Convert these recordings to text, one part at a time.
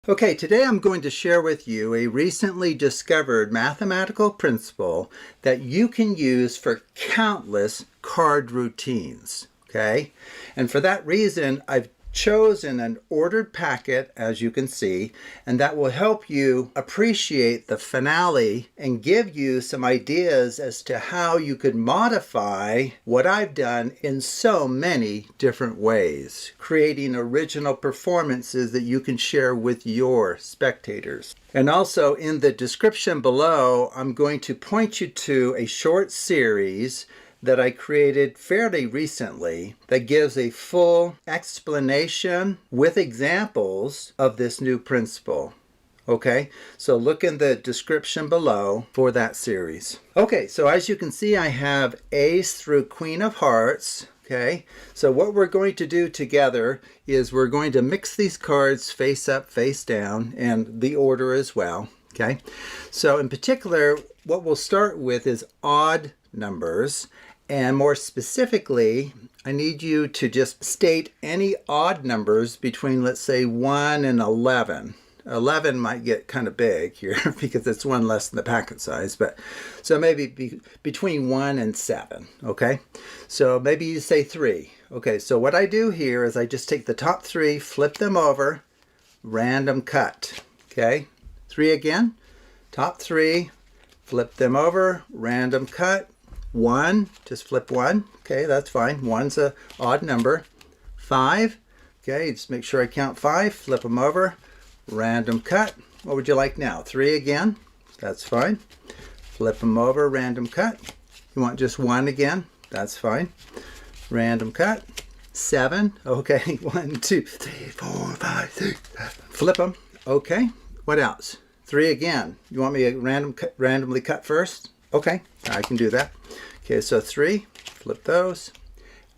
Okay, today I'm going to share with you a recently discovered mathematical principle that you can use for countless card routines, okay? And for that reason, I've chosen an ordered packet, as you can see, and that will help you appreciate the finale and give you some ideas as to how you could modify what I've done in so many different ways, creating original performances that you can share with your spectators. And also in the description below, I'm going to point you to a short series that I created fairly recently that gives a full explanation with examples of this new principle. Okay, so look in the description below for that series. Okay, so as you can see, I have Ace through Queen of Hearts. Okay, so what we're going to do together is we're going to mix these cards face up, face down, and the order as well. Okay, so in particular, what we'll start with is odd numbers. And more specifically, I need you to just state any odd numbers between, let's say, 1 and 11. 11 might get kind of big here because it's one less than the packet size, but so maybe between 1 and 7, okay? So maybe you say 3. Okay, so what I do here is I just take the top 3, flip them over, random cut, okay? 3 again, top 3, flip them over, random cut. 1, just flip 1, okay, that's fine. 1's an odd number. 5, okay, just make sure I count 5, flip them over, random cut. What would you like now? 3 again, that's fine. Flip them over, random cut. You want just 1 again, that's fine. Random cut. 7, okay, 1, 2, 3, 4, 5, 6, 7. Flip them, okay. What else? 3 again. You want me to randomly cut first? Okay, I can do that. Okay, so 3, flip those.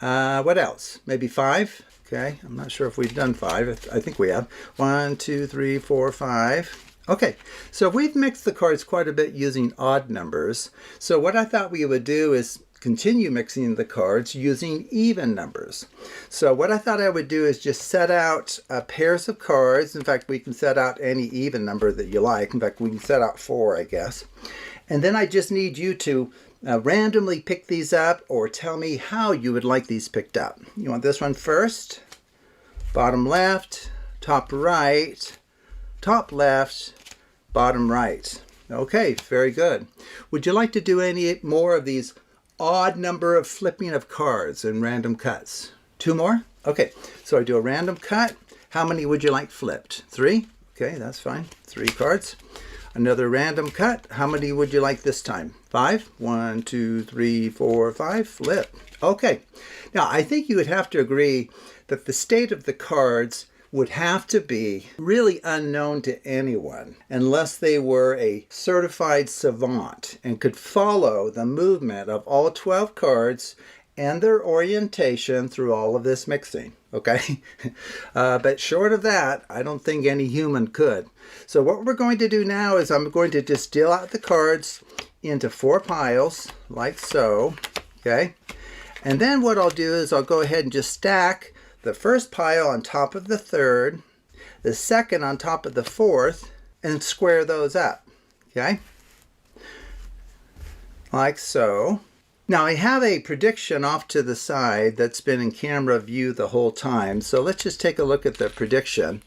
What else? Maybe 5. Okay, I'm not sure if we've done 5. I think we have. 1, 2, 3, 4, 5. Okay, so we've mixed the cards quite a bit using odd numbers. So what I thought we would do is continue mixing the cards using even numbers. So what I thought I would do is just set out pairs of cards. In fact, we can set out any even number that you like. In fact, we can set out 4, I guess. And then I just need you to randomly pick these up or tell me how you would like these picked up. You want this one first, bottom left, top right, top left, bottom right. Okay, very good. Would you like to do any more of these odd number of flipping of cards and random cuts? 2 more? Okay, so I do a random cut. How many would you like flipped? 3? Okay, that's fine. 3 cards. Another random cut. How many would you like this time? 5? 1, 2, 3, 4, 5. Flip. Okay. Now, I think you would have to agree that the state of the cards would have to be really unknown to anyone unless they were a certified savant and could follow the movement of all 12 cards and their orientation through all of this mixing, okay? But short of that, I don't think any human could. So what we're going to do now is I'm going to just deal out the cards into 4 piles, like so, okay? And then what I'll do is I'll go ahead and just stack the first pile on top of the third, the second on top of the fourth, and square those up, okay? Like so. Now I have a prediction off to the side that's been in camera view the whole time. So let's just take a look at the prediction.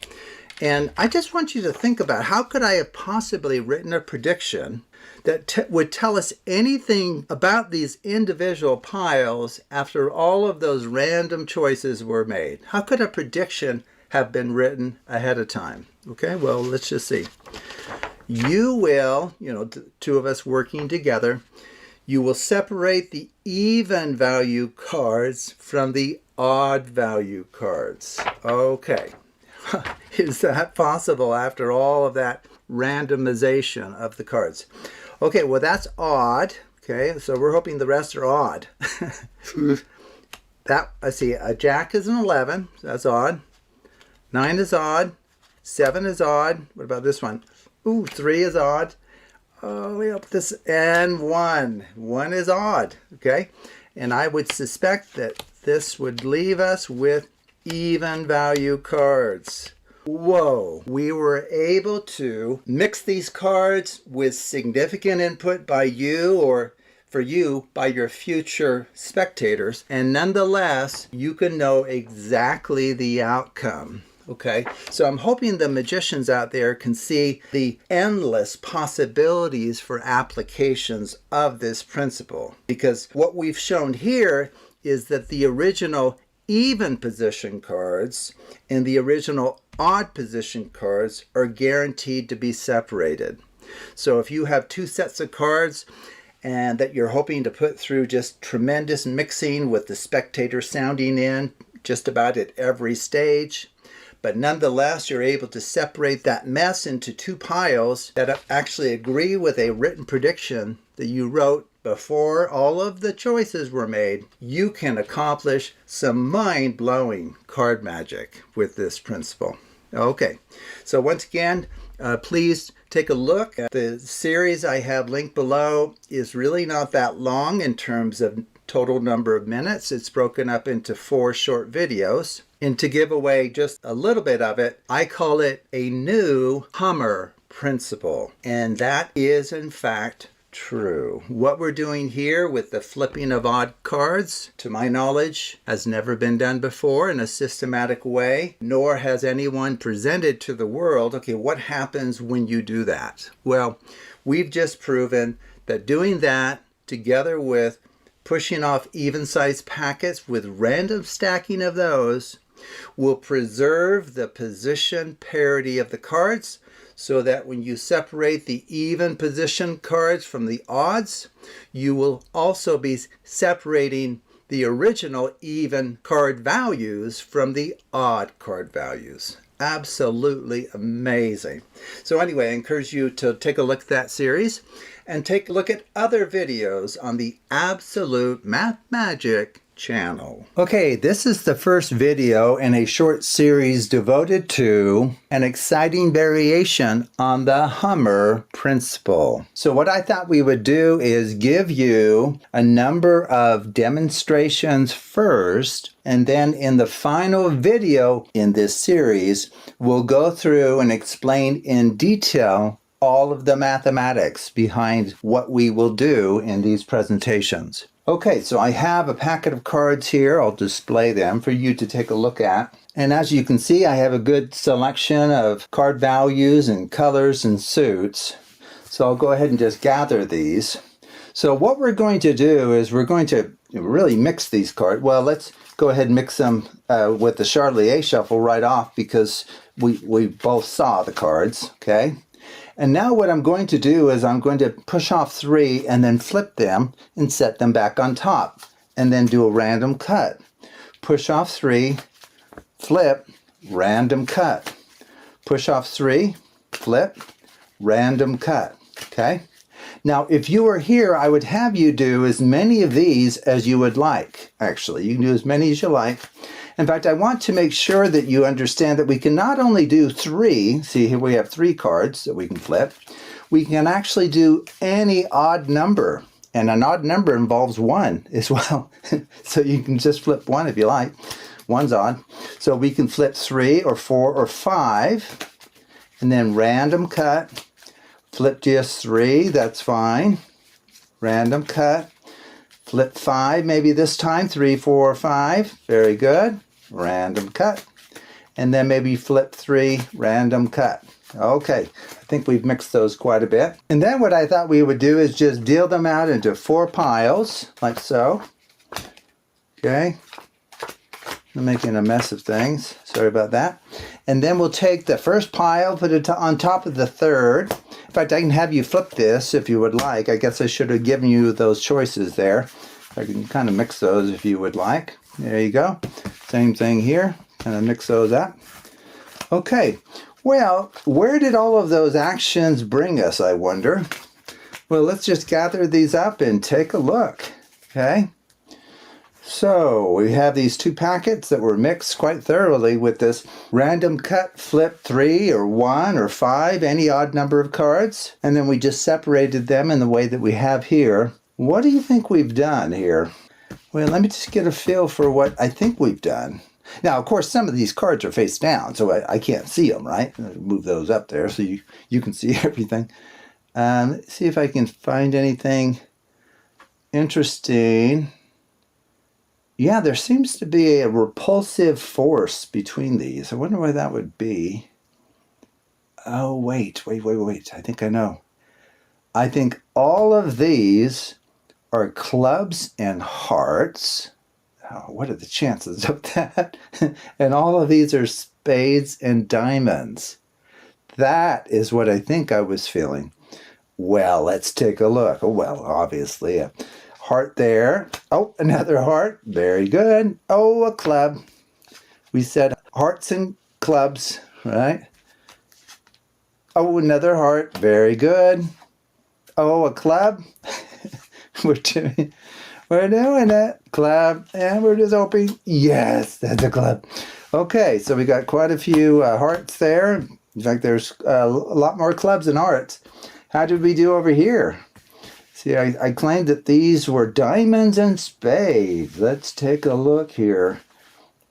And I just want you to think about how could I have possibly written a prediction that would tell us anything about these individual piles after all of those random choices were made. How could a prediction have been written ahead of time? Okay, well, let's just see. You will, the 2 of us working together, you will separate the even value cards from the odd value cards. Okay. Is that possible after all of that randomization of the cards? Okay, well, that's odd. Okay, so we're hoping the rest are odd. I see a jack is an 11. So that's odd. 9 is odd. 7 is odd. What about this one? Ooh, 3 is odd. Oh, we up this, and 1. 1 is odd, okay? And I would suspect that this would leave us with even value cards. Whoa, we were able to mix these cards with significant input by you, or for you by your future spectators, and nonetheless you can know exactly the outcome. Okay, so I'm hoping the magicians out there can see the endless possibilities for applications of this principle, because what we've shown here is that the original even position cards and the original odd position cards are guaranteed to be separated. So if you have two sets of cards and that you're hoping to put through just tremendous mixing with the spectator sounding in just about at every stage, but nonetheless you're able to separate that mess into two piles that actually agree with a written prediction that you wrote before all of the choices were made, you can accomplish some mind-blowing card magic with this principle. Okay, so once again, please take a look at the series I have linked below. Is really not that long in terms of total number of minutes. It's broken up into 4 short videos. And to give away just a little bit of it, I call it a new Hummer principle. And that is in fact true. What we're doing here with the flipping of odd cards, to my knowledge, has never been done before in a systematic way, nor has anyone presented to the world, okay, what happens when you do that? Well, we've just proven that doing that together with pushing off even-sized packets with random stacking of those will preserve the position parity of the cards, so that when you separate the even position cards from the odds, you will also be separating the original even card values from the odd card values. Absolutely amazing. So anyway, I encourage you to take a look at that series and take a look at other videos on the Absolute Math Magic channel. Okay, this is the first video in a short series devoted to an exciting variation on the Hummer principle. So what I thought we would do is give you a number of demonstrations first, and then in the final video in this series, we'll go through and explain in detail all of the mathematics behind what we will do in these presentations. Okay, so I have a packet of cards here. I'll display them for you to take a look at. And as you can see, I have a good selection of card values and colors and suits. So I'll go ahead and just gather these. So what we're going to do is we're going to really mix these cards. Well, let's go ahead and mix them with the Charlier shuffle right off, because we both saw the cards, okay? And now what I'm going to do is I'm going to push off 3 and then flip them and set them back on top, and then do a random cut. Push off 3, flip, random cut. Push off 3, flip, random cut. Okay? Now, if you were here, I would have you do as many of these as you would like. Actually, you can do as many as you like. In fact, I want to make sure that you understand that we can not only do 3, see here we have 3 cards that we can flip, we can actually do any odd number. And an odd number involves 1 as well. So you can just flip 1 if you like. 1's odd. So we can flip 3 or 4 or 5, and then random cut. Flip just 3, that's fine. Random cut. Flip 5 maybe this time, 3, 4, 5. Very good. Random cut. And then maybe flip 3, random cut. Okay, I think we've mixed those quite a bit. And then what I thought we would do is just deal them out into 4 piles, like so. Okay. I'm making a mess of things. Sorry about that. And then we'll take the first pile, put it on top of the third. In fact, I can have you flip this if you would like. I guess I should have given you those choices there. I can kind of mix those if you would like. There you go. Same thing here. Kind of mix those up. Okay. Well, where did all of those actions bring us, I wonder? Well, let's just gather these up and take a look. Okay. So we have these 2 packets that were mixed quite thoroughly with this random cut, flip 3 or 1 or 5, any odd number of cards. And then we just separated them in the way that we have here. What do you think we've done here? Well, let me just get a feel for what I think we've done. Now, of course, some of these cards are face down, so I can't see them, right? Move those up there so you can see everything. Let's see if I can find anything interesting. Yeah, there seems to be a repulsive force between these. I wonder why that would be. Oh, wait. I think I know. I think all of these are clubs and hearts. Oh, what are the chances of that? And all of these are spades and diamonds. That is what I think I was feeling. Well, let's take a look. Oh, well, obviously a heart there. Oh, another heart. Very good. Oh, a club. We said hearts and clubs, right? Oh, another heart. Very good. Oh, a club. We're doing it. Club. And we're just hoping. Yes, that's a club. Okay, so we got quite a few hearts there. In fact, there's a lot more clubs than hearts. How did we do over here? See, I claimed that these were diamonds and spades. Let's take a look here.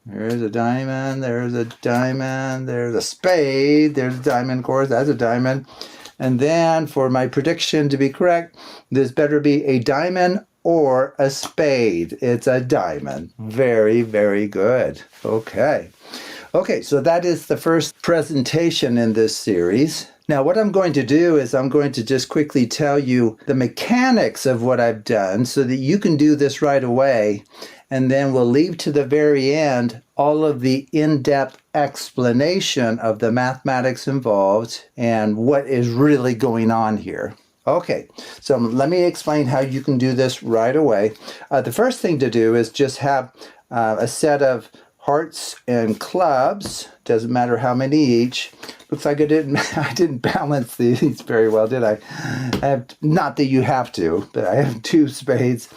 There's a diamond, there's a diamond, there's a spade, there's a diamond, of course, that's a diamond. And then for my prediction to be correct, this better be a diamond or a spade. It's a diamond. Very, very good. Okay. Okay, so that is the first presentation in this series. Now, what I'm going to do is I'm going to just quickly tell you the mechanics of what I've done so that you can do this right away. And then we'll leave to the very end all of the in-depth explanation of the mathematics involved and what is really going on here. Okay, so let me explain how you can do this right away. The first thing to do is just have a set of hearts and clubs. Doesn't matter how many each. Looks like I didn't balance these very well, did I? I have, not that you have to, but I have 2 spades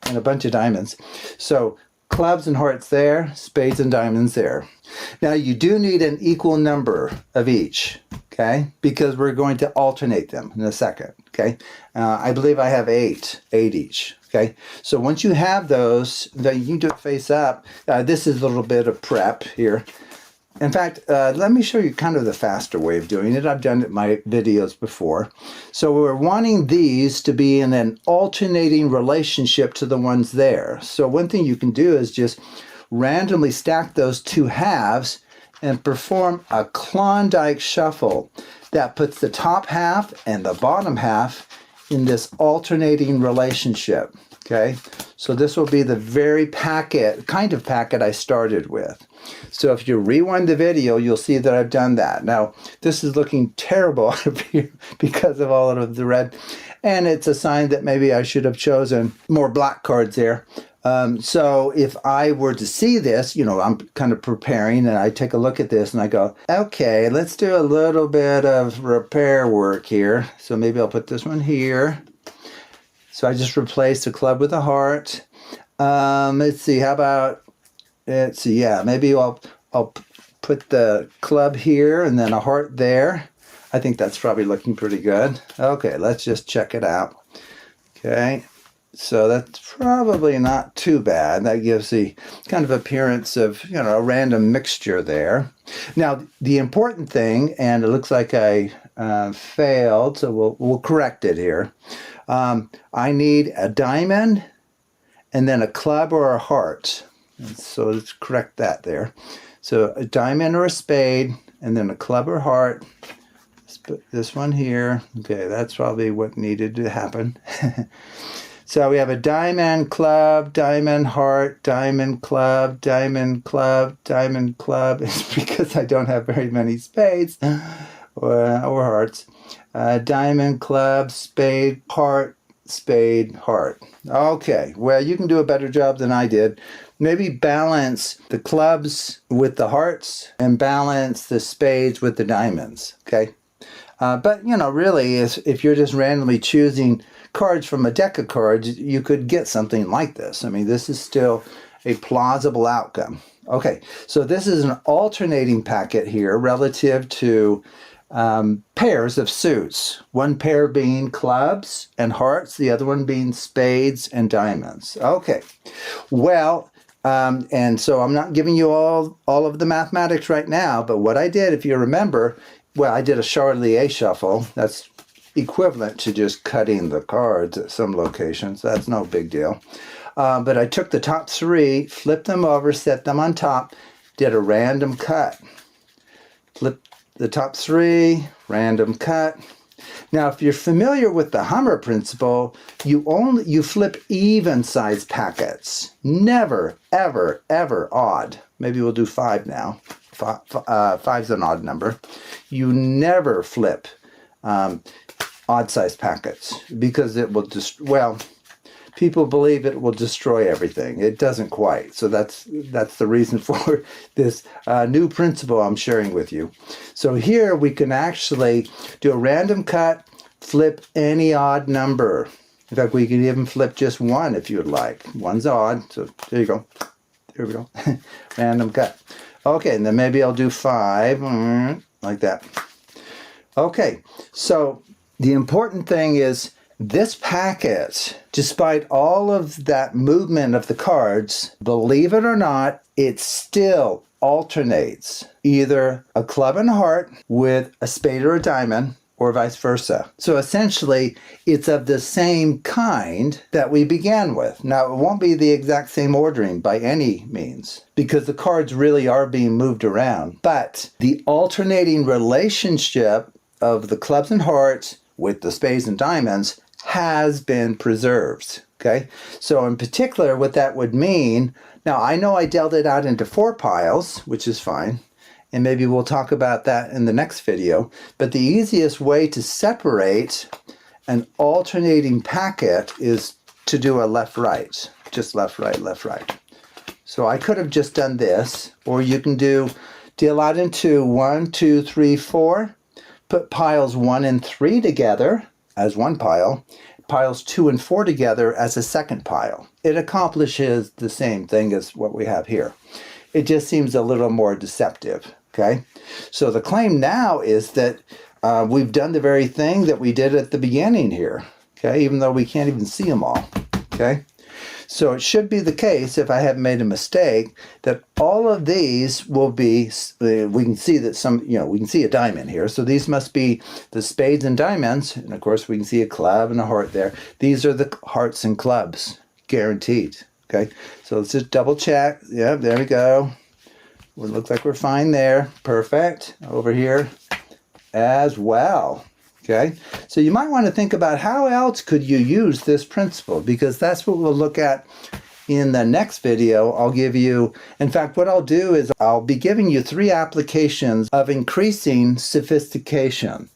and a bunch of diamonds. So clubs and hearts there, spades and diamonds there. Now you do need an equal number of each, okay? Because we're going to alternate them in a second, okay? I believe I have 8 each, okay? So once you have those, then you can do it face up. This is a little bit of prep here. In fact, let me show you kind of the faster way of doing it. I've done it in my videos before. So we're wanting these to be in an alternating relationship to the ones there. So one thing you can do is just randomly stack those 2 halves and perform a Klondike shuffle. That puts the top half and the bottom half in this alternating relationship. Okay, so this will be the very kind of packet I started with. So if you rewind the video, you'll see that I've done that. Now, this is looking terrible up here because of all of the red. And it's a sign that maybe I should have chosen more black cards there. So if I were to see this, you know, I'm kind of preparing and I take a look at this and I go, okay, let's do a little bit of repair work here. So maybe I'll put this one here. So I just replaced a club with a heart. Let's see, how about, yeah, maybe I'll put the club here and then a heart there. I think that's probably looking pretty good. Okay, let's just check it out. Okay, so that's probably not too bad. That gives the kind of appearance of, you know, a random mixture there. Now, the important thing, and it looks like I failed, so we'll correct it here. I need a diamond and then a club or a heart. And so let's correct that there. So a diamond or a spade and then a club or heart. Let's put this one here. Okay, that's probably what needed to happen. So we have a diamond, club, diamond, heart, diamond, club, diamond, club, diamond, club. It's because I don't have very many spades or hearts. Diamond, club, spade, heart, spade, heart. Okay, well, you can do a better job than I did. Maybe balance the clubs with the hearts and balance the spades with the diamonds, okay? But, you know, really, if you're just randomly choosing cards from a deck of cards, you could get something like this. I mean, this is still a plausible outcome. Okay, so this is an alternating packet here relative to pairs of suits. One pair being clubs and hearts, the other one being spades and diamonds. Okay, well, And so I'm not giving you all of the mathematics right now, but what I did, if you remember, well, I did a Charlier shuffle. That's equivalent to just cutting the cards at some locations. That's no big deal. But I took the top three, flipped them over, set them on top, did a random cut. Flip the top three, random cut. Now, if you're familiar with the Hummer principle, you flip even size packets. Never, ever, ever odd. Maybe we'll do 5 now. Five's an odd number. You never flip odd size packets because it will just, well, people believe it will destroy everything. It doesn't quite. So that's the reason for this new principle I'm sharing with you. So here we can actually do a random cut, flip any odd number. In fact, we can even flip just one if you would like. One's odd. So there you go. There we go. Random cut. Okay, and then maybe I'll do 5, like that. Okay, so the important thing is this packet, despite all of that movement of the cards, believe it or not, it still alternates either a club and a heart with a spade or a diamond, or vice versa. So essentially, it's of the same kind that we began with. Now, it won't be the exact same ordering by any means, because the cards really are being moved around. But the alternating relationship of the clubs and hearts with the spades and diamonds has been preserved. Okay, so in particular, what that would mean, now I know I dealt it out into 4 piles, which is fine, and maybe we'll talk about that in the next video, but the easiest way to separate an alternating packet is to do a left-right, just left-right, left-right. So I could have just done this, or you can deal out into 1, 2, 3, 4, put piles 1 and 3 together as one pile, piles 2 and 4 together as a second pile. It accomplishes the same thing as what we have here. It just seems a little more deceptive, okay? So the claim now is that we've done the very thing that we did at the beginning here, okay? Even though we can't even see them all, okay? So it should be the case, if I haven't made a mistake, that all of these will be, we can see that we can see a diamond here. So these must be the spades and diamonds. And of course, we can see a club and a heart there. These are the hearts and clubs, guaranteed. Okay, so let's just double check. Yeah, there we go. It looks like we're fine there. Perfect. Over here as well. Okay, so you might want to think about how else could you use this principle, because that's what we'll look at in the next video. I'll give you, in fact, what I'll do is I'll be giving you 3 applications of increasing sophistication.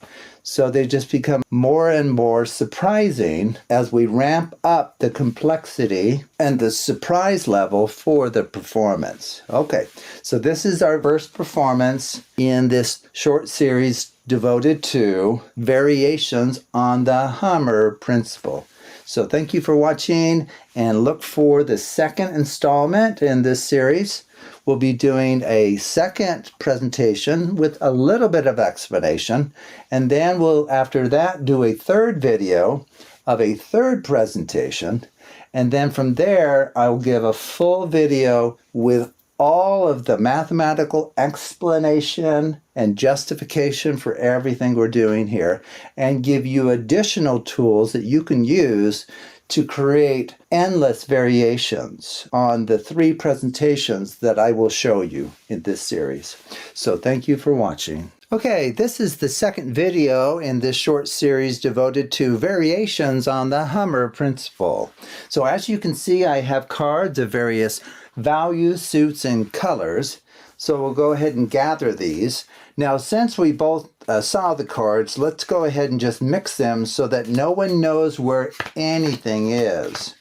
So they just become more and more surprising as we ramp up the complexity and the surprise level for the performance. Okay, so this is our first performance in this short series devoted to variations on the Hummer principle. So thank you for watching, and look for the second installment in this series. We'll be doing a second presentation with a little bit of explanation, and then we'll, after that, do a third video of a third presentation, and then from there I'll give a full video with all of the mathematical explanation and justification for everything we're doing here, and give you additional tools that you can use to create endless variations on the 3 presentations that I will show you in this series. So thank you for watching. Okay, this is the second video in this short series devoted to variations on the Hummer principle. So as you can see, I have cards of various values, suits, and colors. So we'll go ahead and gather these. Now, since we both saw the cards, let's go ahead and just mix them so that no one knows where anything is.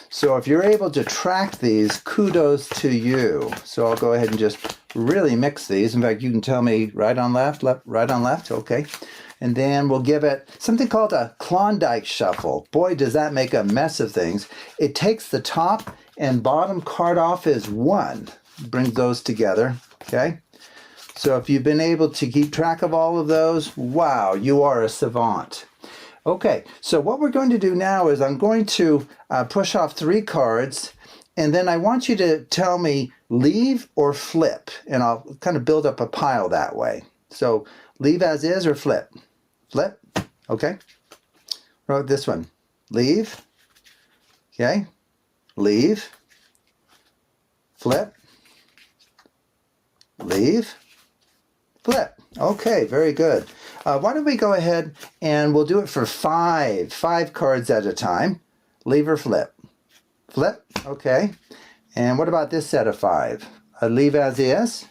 So if you're able to track these, kudos to you. So I'll go ahead and just really mix these. In fact, you can tell me right on left, right on left, okay. And then we'll give it something called a Klondike shuffle. Boy, does that make a mess of things. It takes the top and bottom card off as 1. Bring those together, okay. So if you've been able to keep track of all of those, wow, you are a savant. Okay, so what we're going to do now is I'm going to push off 3 cards, And then I want you to tell me leave or flip, and I'll kind of build up a pile that way. So leave as is or flip? Flip, okay. What about this one? Leave, okay. Leave, flip, leave, flip. Okay, very good. Why don't we go ahead and we'll do it for five cards at a time. Leave or flip? Flip, okay. And what about this set of 5? Leave as is.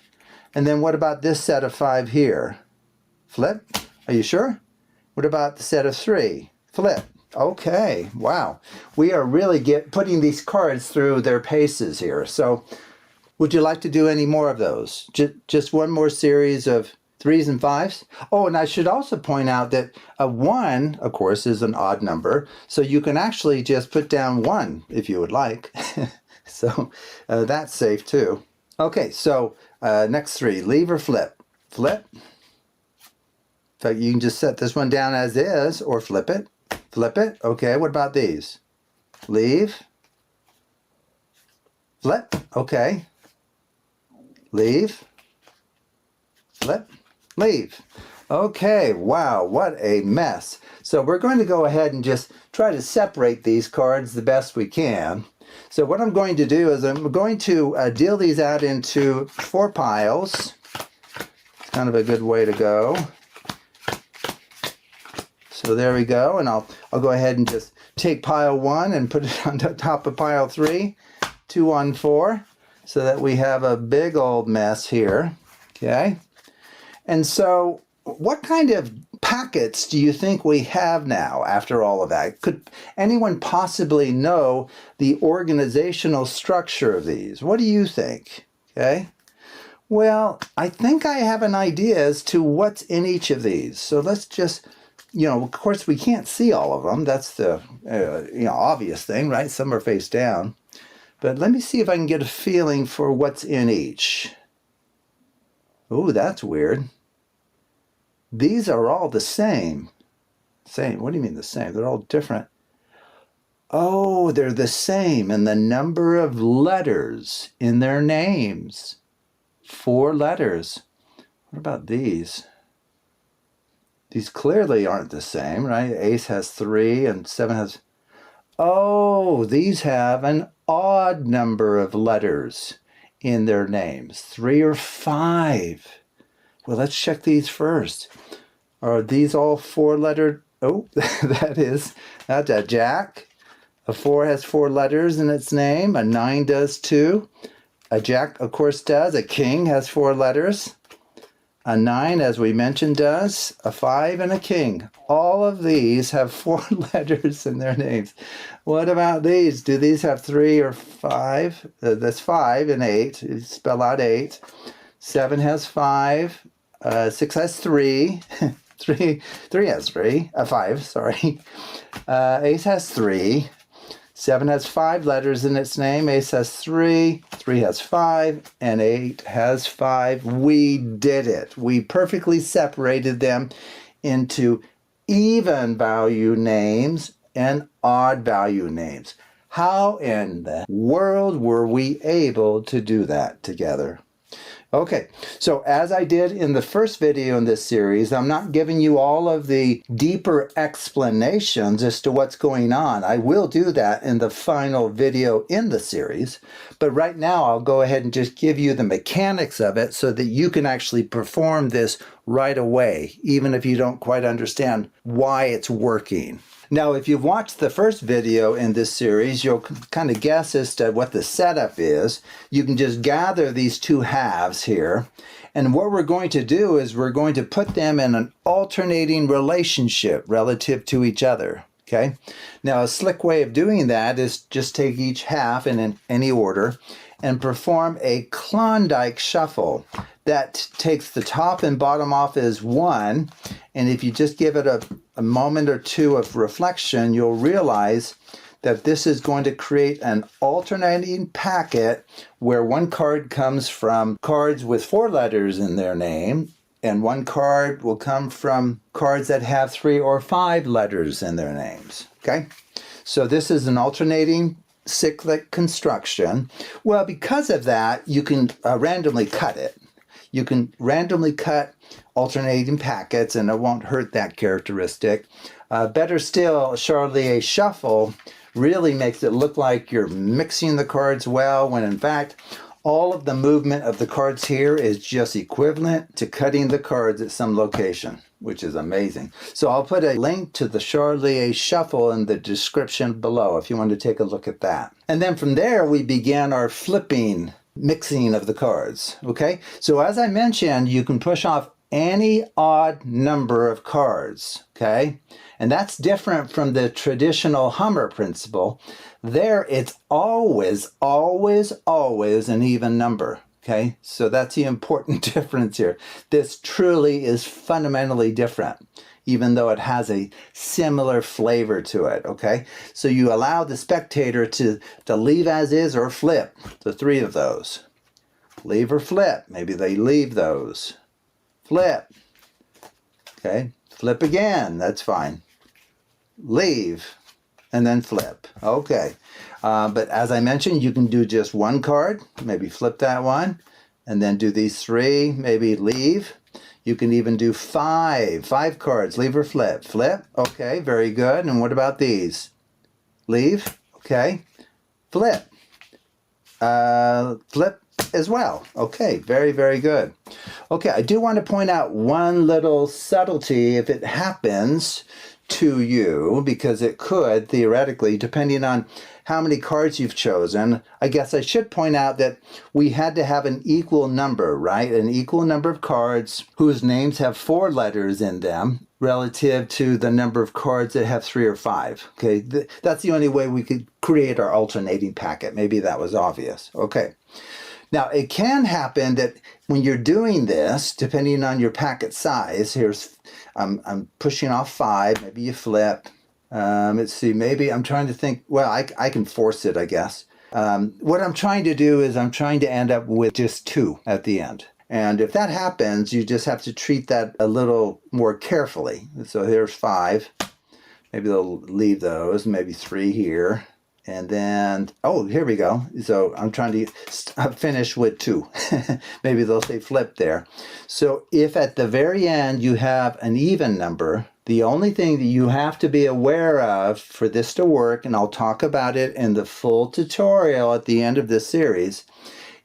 And then what about this set of 5 here? Flip, are you sure? What about the set of 3? Flip. Okay, wow. We are really putting these cards through their paces here. So would you like to do any more of those? Just one more series of 3s and 5s? Oh, and I should also point out that a 1, of course, is an odd number. So you can actually just put down 1 if you would like. So that's safe too. Okay, so next 3, leave or flip? Flip. So you can just set this one down as is or flip it. Flip it. Okay, what about these? Leave. Flip. Okay. Leave. Flip. Leave. Okay, wow, what a mess. So we're going to go ahead and just try to separate these cards the best we can. So what I'm going to do is I'm going to deal these out into 4 piles. It's kind of a good way to go. So there we go, and I'll go ahead and just take pile 1 and put it on top of pile 3, 2 on 4, so that we have a big old mess here. Okay. And so what kind of packets do you think we have now after all of that? Could anyone possibly know the organizational structure of these? What do you think? Okay. Well, I think I have an idea as to what's in each of these. So let's just, of course we can't see all of them. That's the obvious thing, right? Some are face down. But let me see if I can get a feeling for what's in each. Oh, that's weird. These are all the same. Same? What do you mean the same? They're all different. Oh, they're the same in the number of letters in their names. 4 letters. What about these? These clearly aren't the same, right? Ace has 3 and 7 has... Oh, these have an odd number of letters in their names. 3 or 5. Well, let's check these first. Are these all 4-lettered? Oh, that's a jack. A 4 has 4 letters in its name. A 9 does too. A jack, of course, does. A king has 4 letters. A 9, as we mentioned, does. A 5 and a king. All of these have 4 letters in their names. What about these? Do these have 3 or 5? That's 5 and 8. You spell out 8. 7 has 5. 6 has 3. 3 has 3. 5, sorry. Ace has 3. 7 has 5 letters in its name. Ace has 3. 3 has 5. And 8 has 5. We did it. We perfectly separated them into even value names and odd value names. How in the world were we able to do that together? Okay, so as I did in the first video in this series, I'm not giving you all of the deeper explanations as to what's going on. I will do that in the final video in the series, but right now I'll go ahead and just give you the mechanics of it so that you can actually perform this right away, even if you don't quite understand why it's working. Now, if you've watched the first video in this series, you'll kind of guess as to what the setup is. You can just gather these 2 halves here. And what we're going to do is we're going to put them in an alternating relationship relative to each other. Okay? Now, a slick way of doing that is just take each half in any order and perform a Klondike shuffle. That takes the top and bottom off as 1, and if you just give it a moment or 2 of reflection, you'll realize that this is going to create an alternating packet where 1 card comes from cards with 4 letters in their name, and 1 card will come from cards that have 3 or 5 letters in their names. Okay? So this is an alternating cyclic construction. Well, because of that, you can randomly cut it. You can randomly cut alternating packets, and it won't hurt that characteristic. Better still, Charlier shuffle really makes it look like you're mixing the cards well, when in fact, all of the movement of the cards here is just equivalent to cutting the cards at some location, which is amazing. So I'll put a link to the Charlier shuffle in the description below if you want to take a look at that. And then from there, we began our flipping mixing of the cards, okay? So as I mentioned, you can push off any odd number of cards, okay? And that's different from the traditional Hummer principle. There, it's always, always, always an even number, okay? So that's the important difference here. This truly is fundamentally different, even though it has a similar flavor to it, okay? So you allow the spectator to leave as is or flip, the three of those. Leave or flip, maybe they leave those. Flip, okay? Flip again, that's fine. Leave, and then flip. Okay, but as I mentioned, you can do just one card, maybe flip that one, and then do these three, maybe leave. You can even do five cards, leave or flip. Flip, okay, very good. And what about these? Leave, okay. Flip, flip as well. Okay, very, very good. Okay, I do want to point out one little subtlety if it happens to you, because it could theoretically, depending on how many cards you've chosen. I guess I should point out that we had to have an equal number, right? An equal number of cards whose names have 4 letters in them relative to the number of cards that have 3 or 5. Okay, that's the only way we could create our alternating packet. Maybe that was obvious. Okay. Now, it can happen that when you're doing this, depending on your packet size, I'm pushing off 5, maybe you flip. Let's see, maybe I'm trying to think, well, I can force it, I guess. What I'm trying to do is I'm trying to end up with just 2 at the end. And if that happens, you just have to treat that a little more carefully. So here's 5. Maybe they'll leave those, maybe 3 here. And then, oh, here we go. So I'm trying to finish with 2. Maybe they'll say flip there. So if at the very end you have an even number, the only thing that you have to be aware of for this to work, and I'll talk about it in the full tutorial at the end of this series,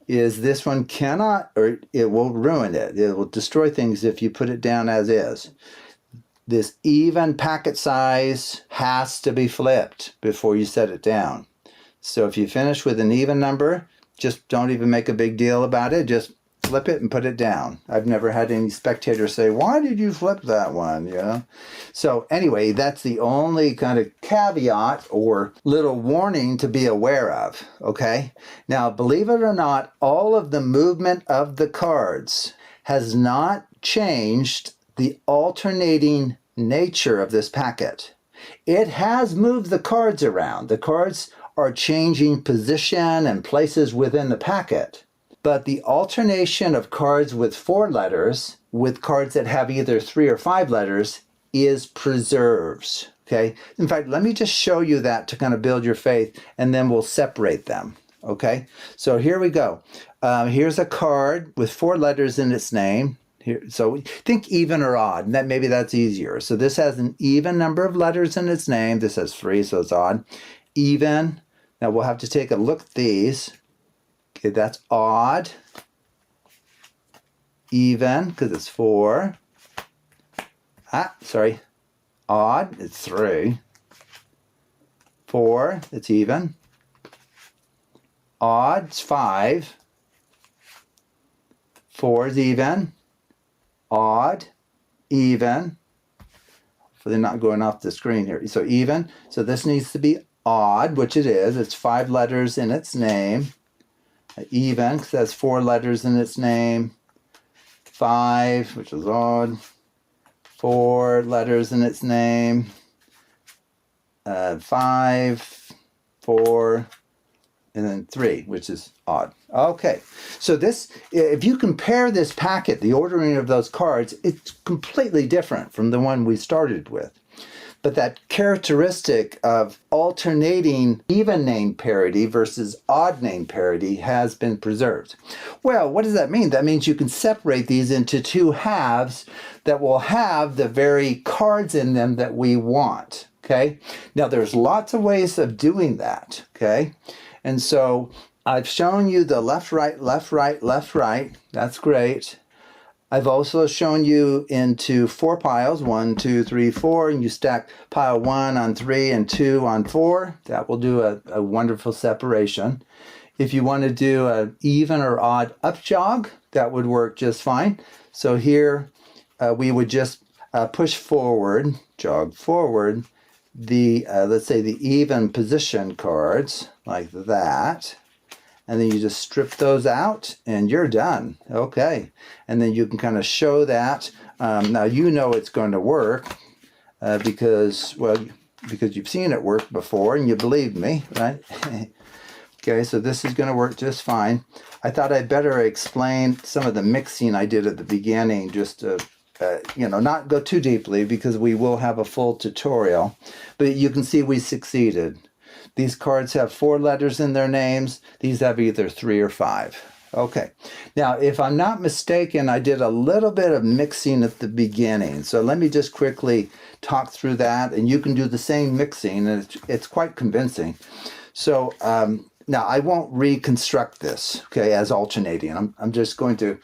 is this one cannot, or it will ruin it. It will destroy things if you put it down as is. This even packet size has to be flipped before you set it down. So if you finish with an even number, just don't even make a big deal about it. Just flip it and put it down. I've never had any spectators say, why did you flip that one? You know? So anyway, that's the only kind of caveat or little warning to be aware of. Okay. Now, believe it or not, all of the movement of the cards has not changed the alternating nature of this packet. It has moved the cards around. The cards are changing position and places within the packet. But the alternation of cards with 4 letters with cards that have either 3 or 5 letters is preserved. Okay? In fact, let me just show you that to kind of build your faith, and then we'll separate them. Okay? So here we go. Here's a card with 4 letters in its name. Here, so think even or odd, and maybe that's easier. So this has an even number of letters in its name. This has 3, so it's odd. Even. Now we'll have to take a look at these. Okay, that's odd. Even, because it's 4. Sorry. Odd, it's 3. 4, it's even. Odd, it's 5. 4 is even. Odd, even. So they're not going off the screen here. So even. So this needs to be odd, which it is. It's 5 letters in its name. Even, because that's 4 letters in its name. 5, which is odd. 4 letters in its name. 5, 4, and then 3, which is odd. Okay, so this, if you compare this packet, the ordering of those cards, it's completely different from the one we started with. but that characteristic of alternating even name parity versus odd name parity has been preserved. Well, what does that mean? That means you can separate these into two halves that will have the very cards in them that we want. Okay, now there's lots of ways of doing that. Okay, and so I've shown you the left, right, left, right, left, right. That's great. I've also shown you into 4 piles, 1, 2, 3, 4, and you stack pile 1 on 3 and 2 on 4. That will do a wonderful separation. If you want to do an even or odd up jog, that would work just fine. So here we would just push forward, jog forward, the let's say the even position cards like that. And then you just strip those out and you're done. Okay. And then you can kind of show that. Now you know it's going to work because you've seen it work before and you believed me, right? Okay, so this is going to work just fine. I thought I'd better explain some of the mixing I did at the beginning just to not go too deeply because we will have a full tutorial. But you can see we succeeded. These cards have 4 letters in their names. These have either 3 or 5. Okay. Now, if I'm not mistaken, I did a little bit of mixing at the beginning. So let me just quickly talk through that, and you can do the same mixing, and it's quite convincing. So now I won't reconstruct this, okay, as alternating. I'm just going to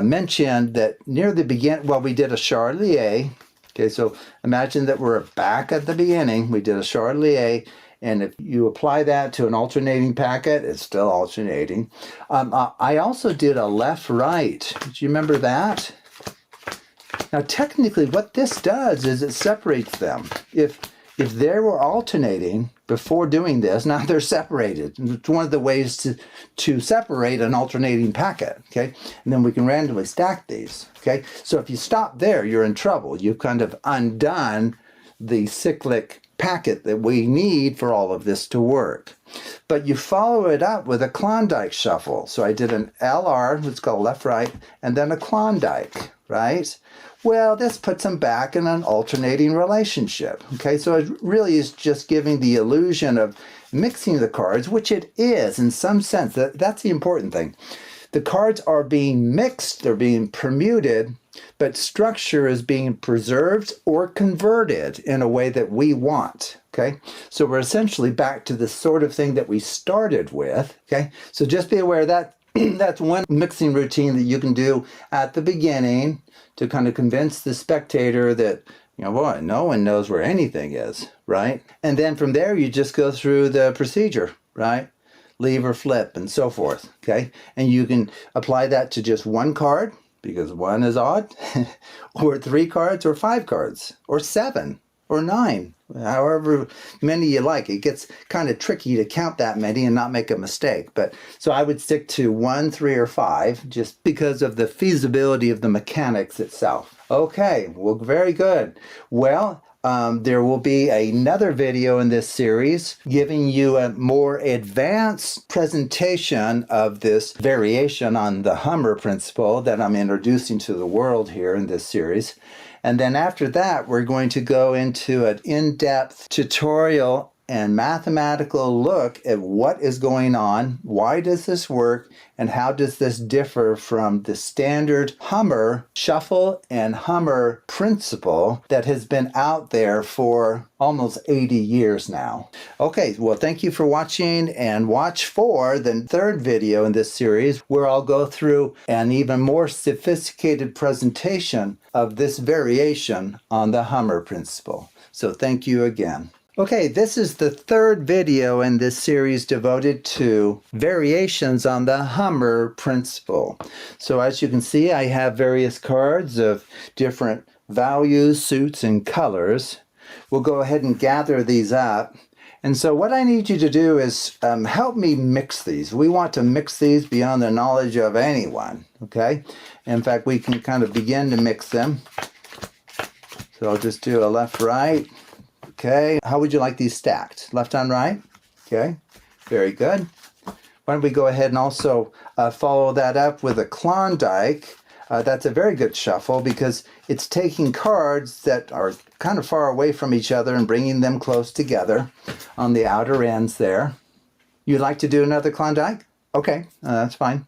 mention that near the beginning, well, we did a Charlier. Okay, so imagine that we're back at the beginning. We did a Charlier. And if you apply that to an alternating packet, it's still alternating. I also did a left-right. Do you remember that? Now, technically, what this does is it separates them. If they were alternating before doing this, now they're separated. It's one of the ways to separate an alternating packet, okay? And then we can randomly stack these, okay? So if you stop there, you're in trouble. You've kind of undone the cyclic packet that we need for all of this to work. But you follow it up with a Klondike shuffle. So I did an LR, let's call left, right, and then a Klondike, right? Well, this puts them back in an alternating relationship. Okay, so it really is just giving the illusion of mixing the cards, which it is in some sense. That's the important thing. The cards are being mixed, they're being permuted, but structure is being preserved or converted in a way that we want, okay? So we're essentially back to the sort of thing that we started with, okay? So just be aware that that's one mixing routine that you can do at the beginning to kind of convince the spectator that, boy, no one knows where anything is, right? And then from there, you just go through the procedure, right? Leave or flip and so forth, okay? And you can apply that to just one card, because 1 is odd, or 3 cards, or 5 cards, or 7, or 9, however many you like. It gets kind of tricky to count that many and not make a mistake. But so I would stick to 1, 3, or 5, just because of the feasibility of the mechanics itself. Okay, well, very good. Well, there will be another video in this series giving you a more advanced presentation of this variation on the Hummer principle that I'm introducing to the world here in this series. And then after that, we're going to go into an in-depth tutorial and mathematical look at what is going on, why does this work, and how does this differ from the standard Hummer shuffle and Hummer principle that has been out there for almost 80 years now. Okay, well, thank you for watching, and watch for the 3rd video in this series where I'll go through an even more sophisticated presentation of this variation on the Hummer principle. So thank you again. Okay, this is the 3rd video in this series devoted to variations on the Hummer principle. So as you can see, I have various cards of different values, suits, and colors. We'll go ahead and gather these up. And so what I need you to do is help me mix these. We want to mix these beyond the knowledge of anyone, okay? In fact, we can kind of begin to mix them. So I'll just do a left, right. Okay, how would you like these stacked? Left on right? Okay, very good. Why don't we go ahead and also follow that up with a Klondike. That's a very good shuffle because it's taking cards that are kind of far away from each other and bringing them close together on the outer ends there. You'd like to do another Klondike? Okay, that's fine.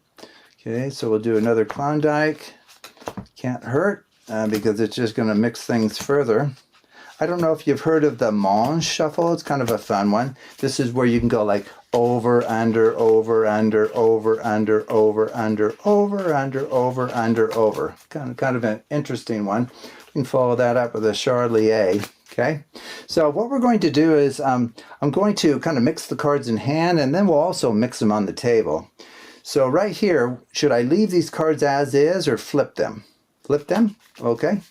Okay, so we'll do another Klondike. Can't hurt because it's just going to mix things further. I don't know if you've heard of the Mange shuffle. It's kind of a fun one. This is where you can go like over, under, over, under, over, under, over, under, over, under, over, under, over. Kind of an interesting one. We can follow that up with a Charlier. Okay, so what we're going to do is I'm going to kind of mix the cards in hand, and then we'll also mix them on the table. So right here, should I leave these cards as is or flip them? Flip them, okay.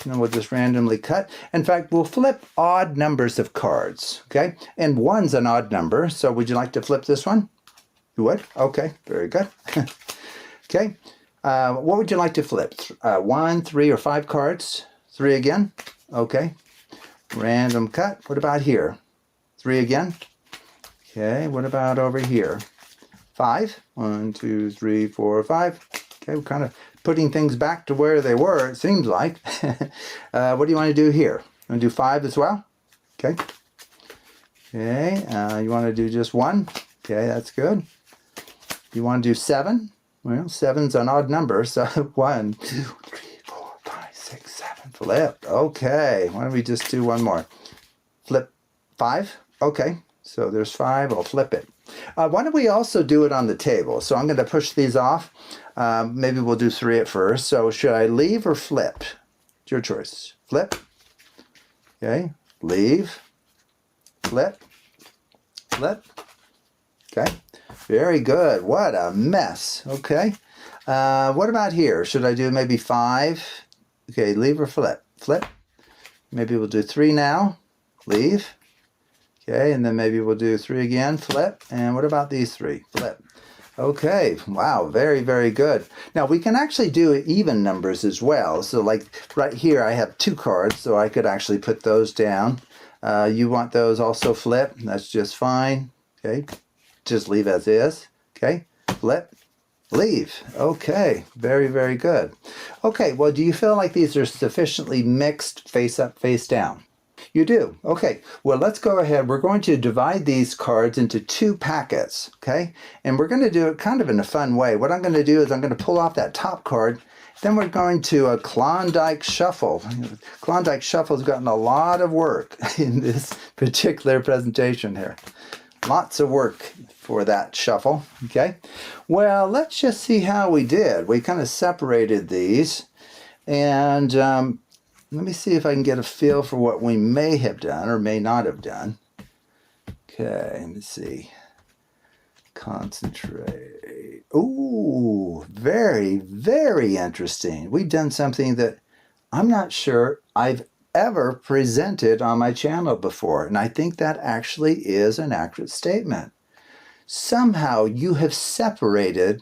And then we'll just randomly cut. In fact, we'll flip odd numbers of cards, okay? And 1's an odd number, so would you like to flip this one? You would? Okay, very good. Okay, what would you like to flip? 1, 3, or 5 cards? 3 again? Okay. Random cut. What about here? 3 again? Okay, what about over here? 5? 1, 2, 3, 4, 5. Okay, we're kind of putting things back to where they were, it seems like. What do you want to do here? You want to do 5 as well? Okay. Okay, you want to do just 1? Okay, that's good. You want to do 7? Well, 7's an odd number, so 1, 2, 3, 4, 5, 6, 7. Flip. Okay, why don't we just do one more? Flip 5? Okay, so there's 5. I'll flip it. Why don't we also do it on the table? So I'm going to push these off. Maybe we'll do 3 at first. So should I leave or flip? It's your choice. Flip. Okay. Leave. Flip. Flip. Okay. Very good. What a mess. Okay. What about here? Should I do maybe 5? Okay. Leave or flip? Flip. Maybe we'll do 3 now. Leave. Okay, and then maybe we'll do 3 again, flip. And what about these 3? Flip. Okay, wow, very, very good. Now we can actually do even numbers as well. So like right here, I have 2 cards, so I could actually put those down. You want those also flip, that's just fine. Okay, just leave as is. Okay, flip, leave. Okay, very, very good. Okay, well, do you feel like these are sufficiently mixed face up, face down? You do. Okay. Well, let's go ahead. We're going to divide these cards into 2 packets, okay? And we're going to do it kind of in a fun way. What I'm going to do is I'm going to pull off that top card. Then we're going to a Klondike shuffle. Klondike shuffle's gotten a lot of work in this particular presentation here. Lots of work for that shuffle, okay? Well, let's just see how we did. We kind of separated these, and let me see if I can get a feel for what we may have done or may not have done. Okay, let me see. Concentrate. Ooh, very, very interesting. We've done something that I'm not sure I've ever presented on my channel before, and I think that actually is an accurate statement. Somehow you have separated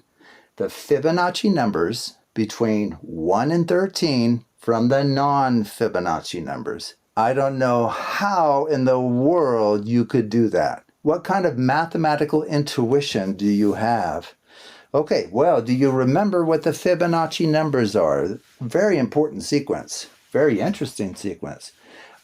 the Fibonacci numbers between 1 and 13 from the non-Fibonacci numbers. I don't know how in the world you could do that. What kind of mathematical intuition do you have? Okay, well, do you remember what the Fibonacci numbers are? Very important sequence. Very interesting sequence.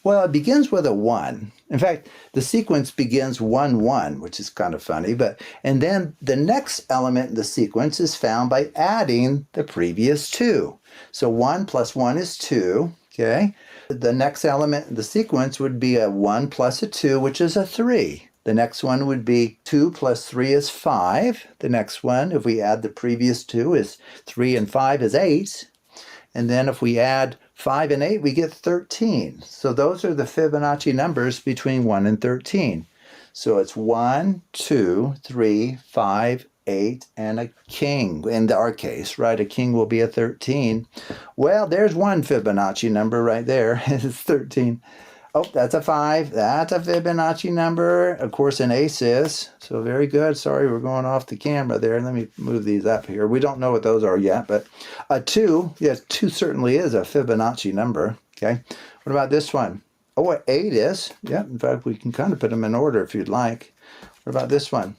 Well, it begins with a 1. In fact, the sequence begins 1, 1, which is kind of funny. And then the next element in the sequence is found by adding the previous 2. So 1 plus 1 is 2, okay? The next element in the sequence would be a 1 plus a 2, which is a 3. The next one would be 2 plus 3 is 5. The next one, if we add the previous 2, is 3 and 5 is 8. And then if we add 5 and 8, we get 13. So those are the Fibonacci numbers between 1 and 13. So it's 1, 2, 3, 5, 8, and a king. In our case, right, a king will be a 13. Well, there's one Fibonacci number right there. It's 13. Oh, that's a 5. That's a Fibonacci number. Of course, an ace is. So very good. Sorry, we're going off the camera there. Let me move these up here. We don't know what those are yet, but a 2, yes, 2 certainly is a Fibonacci number. Okay. What about this one? Oh, 8 is. Yeah, in fact, we can kind of put them in order if you'd like. What about this one?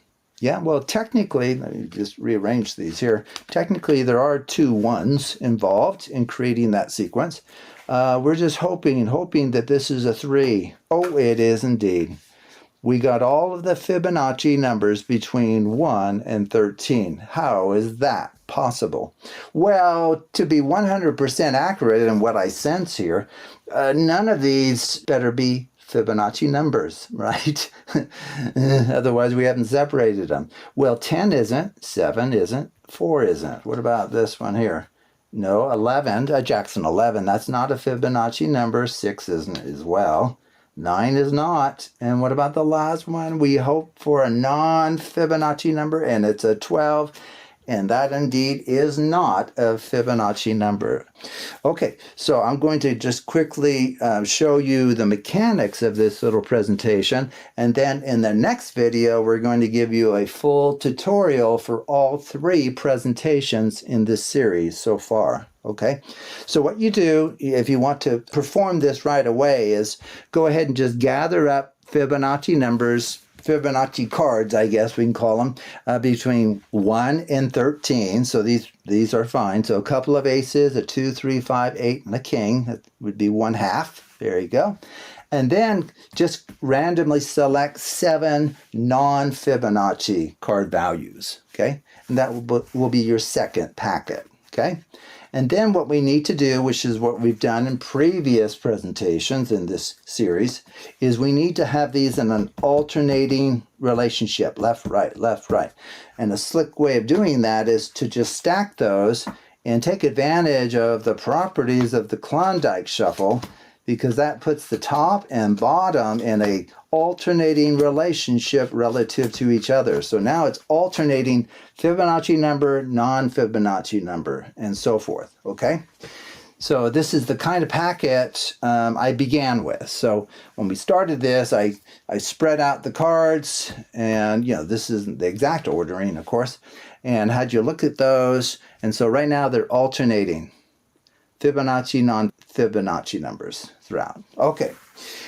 Yeah, well, technically, let me just rearrange these here. Technically, there are 2 1s involved in creating that sequence. We're just hoping that this is a 3. Oh, it is indeed. We got all of the Fibonacci numbers between 1 and 13. How is that possible? Well, to be 100% accurate in what I sense here, none of these better be Fibonacci numbers, right? Otherwise, we haven't separated them. Well, 10 isn't, 7 isn't, 4 isn't. What about this one here? No, 11, Jackson 11, that's not a Fibonacci number. 6 isn't as well. 9 is not. And what about the last one? We hope for a non-Fibonacci number, and it's a 12. And that indeed is not a Fibonacci number. Okay, so I'm going to just quickly show you the mechanics of this little presentation. And then in the next video, we're going to give you a full tutorial for all 3 presentations in this series so far. Okay, so what you do if you want to perform this right away is go ahead and just gather up Fibonacci numbers, Fibonacci cards, I guess we can call them, between 1 and 13. So these are fine. So a couple of aces, a 2, 3, 5, 8, and a king. That would be 1/2. There you go. And then just randomly select 7 non-Fibonacci card values. Okay, and that will be your second packet. Okay. And then what we need to do, which is what we've done in previous presentations in this series, is we need to have these in an alternating relationship, left, right, left, right. And a slick way of doing that is to just stack those and take advantage of the properties of the Klondike shuffle, because that puts the top and bottom in a alternating relationship relative to each other. So now it's alternating Fibonacci number, non-Fibonacci number, and so forth, okay? So this is the kind of packet I began with. So when we started this, I spread out the cards, and this isn't the exact ordering, of course, and had you look at those, and so right now they're alternating Fibonacci, non-Fibonacci numbers throughout. Okay,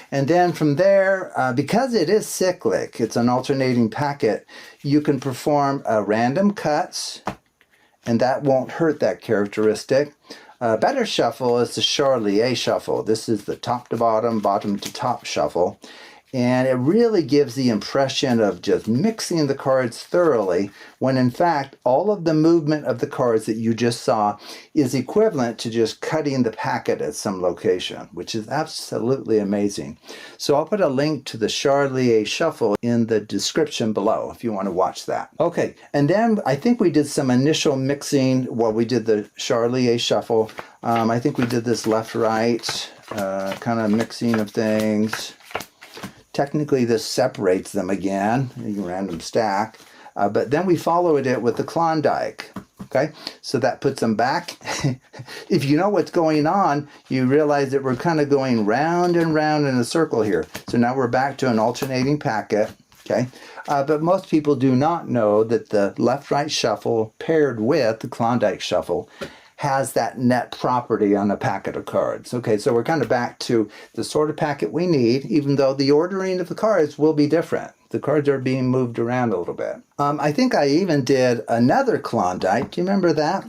and then from there, because it is cyclic, it's an alternating packet, you can perform random cuts, and that won't hurt that characteristic. A better shuffle is the Charlier shuffle. This is the top to bottom, bottom to top shuffle. And it really gives the impression of just mixing the cards thoroughly, when in fact all of the movement of the cards that you just saw is equivalent to just cutting the packet at some location, which is absolutely amazing. So I'll put a link to the Charlier shuffle in the description below if you want to watch that. Okay, and then I think we did some initial mixing while we did the Charlier shuffle. I think we did this left-right kind of mixing of things. Technically, this separates them again, you random stack, but then we followed it with the Klondike, okay? So that puts them back. If you know what's going on, you realize that we're kind of going round and round in a circle here. So now we're back to an alternating packet, okay? But most people do not know that the left-right shuffle paired with the Klondike shuffle has that net property on a packet of cards. Okay, so we're kind of back to the sort of packet we need, even though the ordering of the cards will be different. The cards are being moved around a little bit. I think I even did another Klondike. Do you remember that?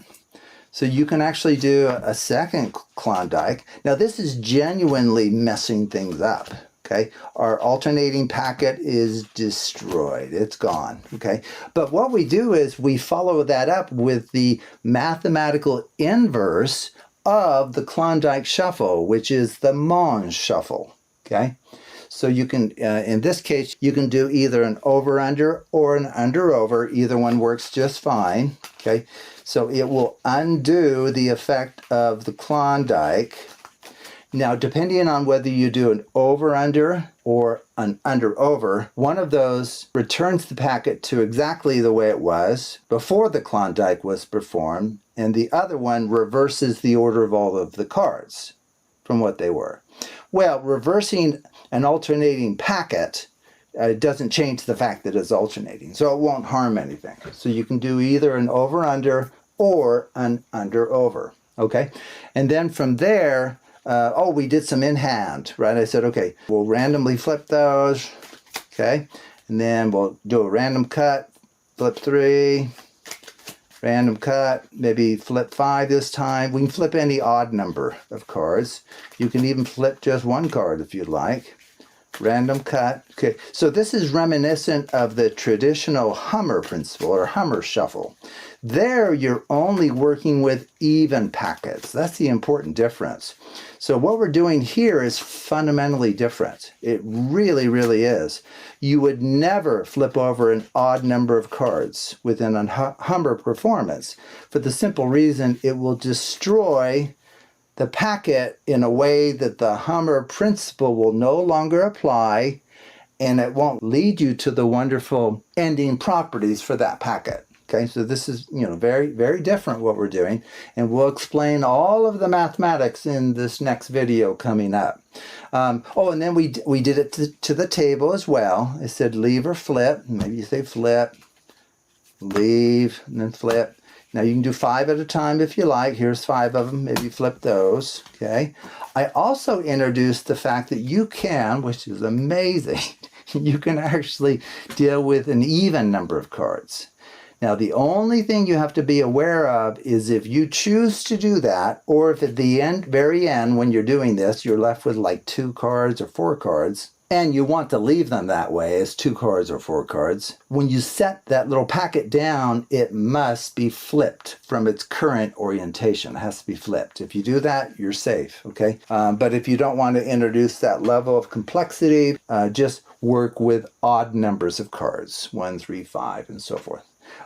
So you can actually do a second Klondike. Now this is genuinely messing things up. Okay, our alternating packet is destroyed. It's gone. Okay, but what we do is we follow that up with the mathematical inverse of the Klondike shuffle, which is the Monge shuffle. Okay, so you can, in this case, you can do either an over-under or an under-over. Either one works just fine. Okay, so it will undo the effect of the Klondike. Now, depending on whether you do an over-under or an under-over, one of those returns the packet to exactly the way it was before the Klondike was performed, and the other one reverses the order of all of the cards from what they were. Well, reversing an alternating packet doesn't change the fact that it's alternating, so it won't harm anything. So you can do either an over-under or an under-over, okay? And then from there, we did some in hand, right? I said, okay, we'll randomly flip those, okay? And then we'll do a random cut flip 3, random cut, maybe flip 5 this time. We can flip any odd number of cards. You can even flip just one card if you'd like. Random cut. Okay, so this is reminiscent of the traditional Hummer principle or Hummer shuffle. There, you're only working with even packets. That's the important difference. So what we're doing here is fundamentally different. It really, really is. You would never flip over an odd number of cards within a Hummer performance for the simple reason it will destroy the packet in a way that the Hummer principle will no longer apply, and it won't lead you to the wonderful ending properties for that packet. Okay, so this is, very, very different what we're doing, and we'll explain all of the mathematics in this next video coming up. And then we did it to the table as well. It said leave or flip. Maybe you say flip, leave, and then flip. Now you can do 5 at a time if you like. Here's 5 of them. Maybe flip those. Okay. I also introduced the fact that you can, which is amazing, you can actually deal with an even number of cards. Now the only thing you have to be aware of is if you choose to do that, or if at the very end when you're doing this, you're left with like 2 cards or 4 cards, and you want to leave them that way as 2 cards or 4 cards. When you set that little packet down, it must be flipped from its current orientation. It has to be flipped. If you do that, you're safe, okay? But if you don't want to introduce that level of complexity, just work with odd numbers of cards, 1, 3, 5, and so forth.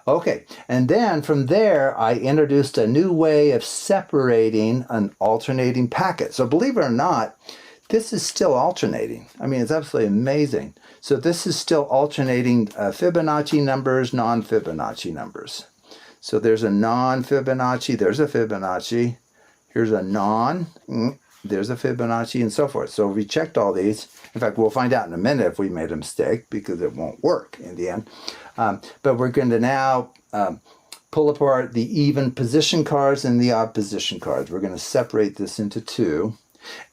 Okay, and then from there, I introduced a new way of separating an alternating packet. So believe it or not, this is still alternating. I mean, it's absolutely amazing. So this is still alternating Fibonacci numbers, non-Fibonacci numbers. So there's a non-Fibonacci, there's a Fibonacci, here's a non, there's a Fibonacci, and so forth. So we checked all these. In fact, we'll find out in a minute if we made a mistake because it won't work in the end. But we're going to now pull apart the even position cards and the odd position cards. We're going to separate this into 2.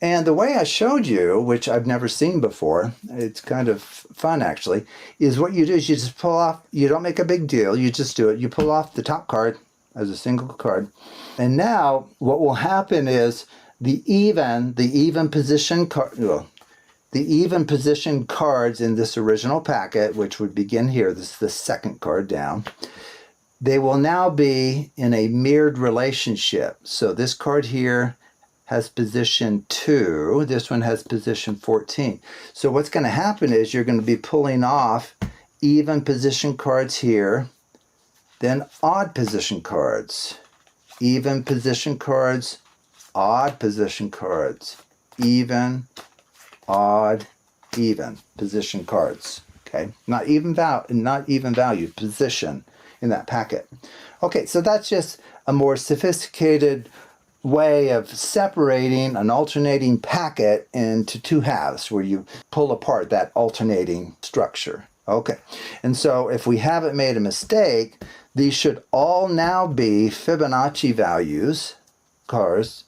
And the way I showed you, which I've never seen before, it's kind of fun actually, is what you do is you just pull off, you don't make a big deal, you just do it. You pull off the top card as a single card. And now what will happen is the even position card, the even position cards in this original packet, which would begin here, this is the second card down, they will now be in a mirrored relationship. So this card here has position 2, this one has position 14. So what's going to happen is you're going to be pulling off even position cards here, then odd position cards, even position cards, odd position cards, even, odd, even position cards. Okay, not even value, position in that packet. Okay, so that's just a more sophisticated way of separating an alternating packet into 2 halves where you pull apart that alternating structure. Okay, and so if we haven't made a mistake, these should all now be Fibonacci values, cards,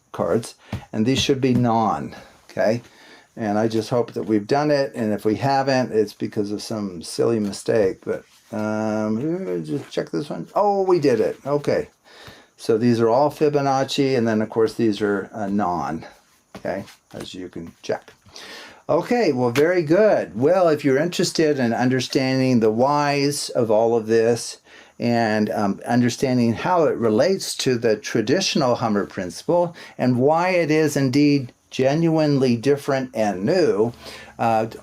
and these should be non, okay? And I just hope that we've done it, and if we haven't, it's because of some silly mistake, but just check this one. Oh, we did it, okay. So these are all Fibonacci, and then of course these are non, okay, as you can check. Okay, well, very good. Well, if you're interested in understanding the whys of all of this and understanding how it relates to the traditional Hummer principle and why it is indeed genuinely different and new,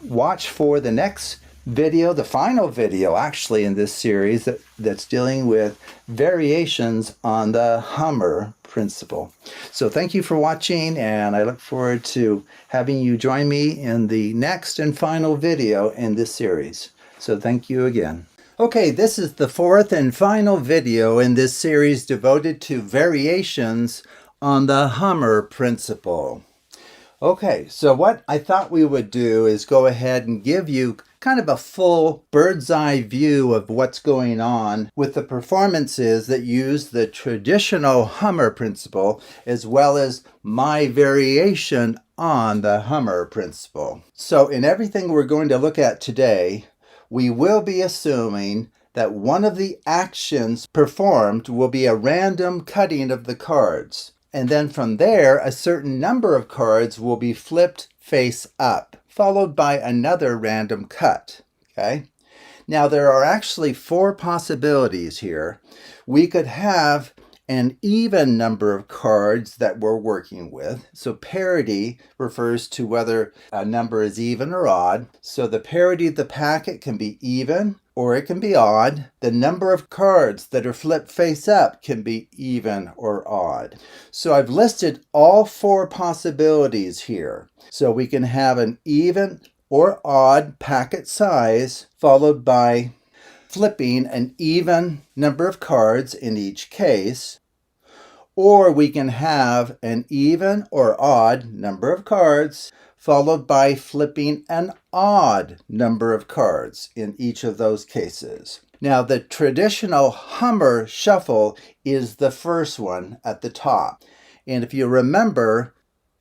watch for the next video, the final video actually in this series that's dealing with variations on the Hummer principle. So thank you for watching, and I look forward to having you join me in the next and final video in this series. So thank you again. Okay, this is the 4th and final video in this series devoted to variations on the Hummer principle. Okay, so what I thought we would do is go ahead and give you kind of a full bird's eye view of what's going on with the performances that use the traditional Hummer principle as well as my variation on the Hummer principle. So in everything we're going to look at today, we will be assuming that one of the actions performed will be a random cutting of the cards. And then from there, a certain number of cards will be flipped face up, followed by another random cut. Okay? Now, there are actually 4 possibilities here. We could have an even number of cards that we're working with. So parity refers to whether a number is even or odd. So the parity of the packet can be even or it can be odd. The number of cards that are flipped face up can be even or odd. So I've listed all 4 possibilities here. So we can have an even or odd packet size followed by flipping an even number of cards in each case, or we can have an even or odd number of cards followed by flipping an odd number of cards in each of those cases. Now, the traditional Hummer shuffle is the first one at the top. And if you remember,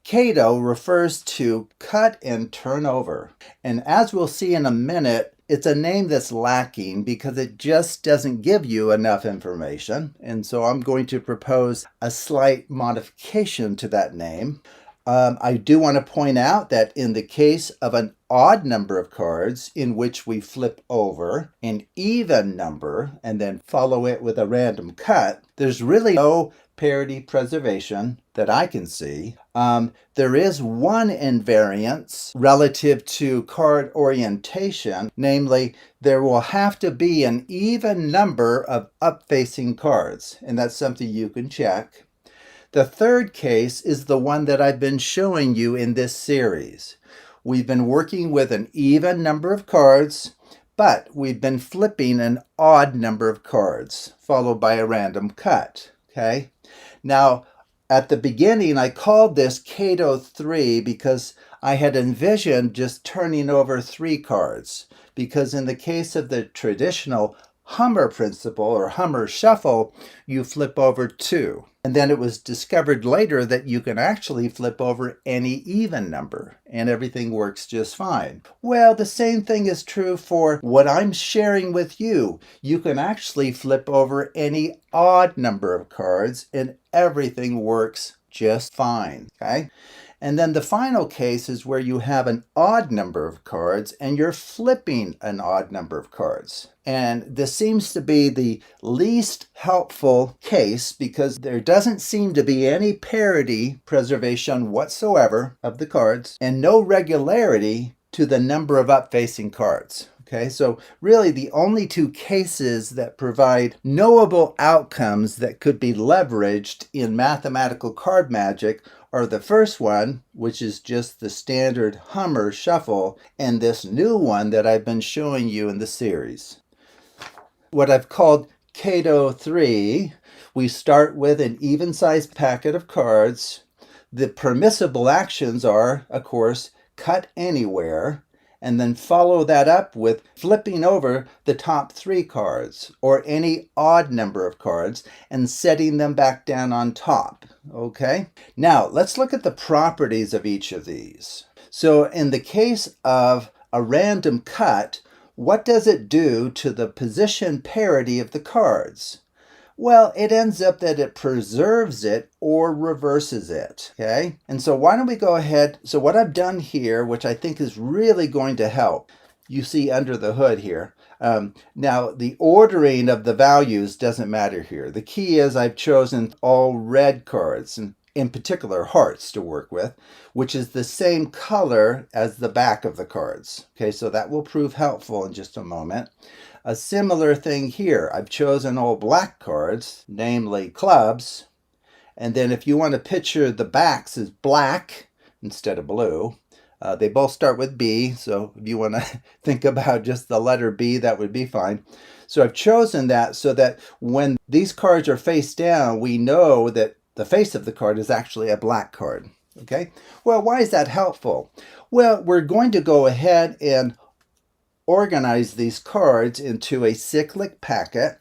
CATO refers to cut and turn over. And as we'll see in a minute, it's a name that's lacking because it just doesn't give you enough information. And so I'm going to propose a slight modification to that name. I do want to point out that in the case of an odd number of cards in which we flip over an even number and then follow it with a random cut, there's really no parity preservation that I can see. There is one invariance relative to card orientation, namely there will have to be an even number of up-facing cards, and that's something you can check. The third case is the one that I've been showing you in this series. We've been working with an even number of cards, but we've been flipping an odd number of cards, followed by a random cut. Okay? Now, at the beginning, I called this CATO-3 because I had envisioned just turning over 3 cards. Because in the case of the traditional Hummer principle or Hummer shuffle, you flip over 2. And then it was discovered later that you can actually flip over any even number and everything works just fine. Well, the same thing is true for what I'm sharing with you. You can actually flip over any odd number of cards and everything works just fine. Okay? And then the final case is where you have an odd number of cards and you're flipping an odd number of cards. And this seems to be the least helpful case because there doesn't seem to be any parity preservation whatsoever of the cards and no regularity to the number of up-facing cards. Okay, so really the only 2 cases that provide knowable outcomes that could be leveraged in mathematical card magic are the first one, which is just the standard Hummer shuffle, and this new one that I've been showing you in the series. What I've called CATO-3, we start with an even-sized packet of cards. The permissible actions are, of course, cut anywhere, and then follow that up with flipping over the top 3 cards or any odd number of cards and setting them back down on top. Okay? Now, let's look at the properties of each of these. So in the case of a random cut, what does it do to the position parity of the cards? Well, it ends up that it preserves it or reverses it, okay? And so why don't we go ahead, so what I've done here, which I think is really going to help, you see under the hood here. Now, the ordering of the values doesn't matter here. The key is I've chosen all red cards, and in particular hearts to work with, which is the same color as the back of the cards. Okay, so that will prove helpful in just a moment. A similar thing here. I've chosen all black cards, namely clubs. And then if you want to picture the backs as black instead of blue, they both start with B. So if you want to think about just the letter B, that would be fine. So I've chosen that so that when these cards are face down, we know that the face of the card is actually a black card. Okay? Well, why is that helpful? Well, we're going to go ahead and organize these cards into a cyclic packet,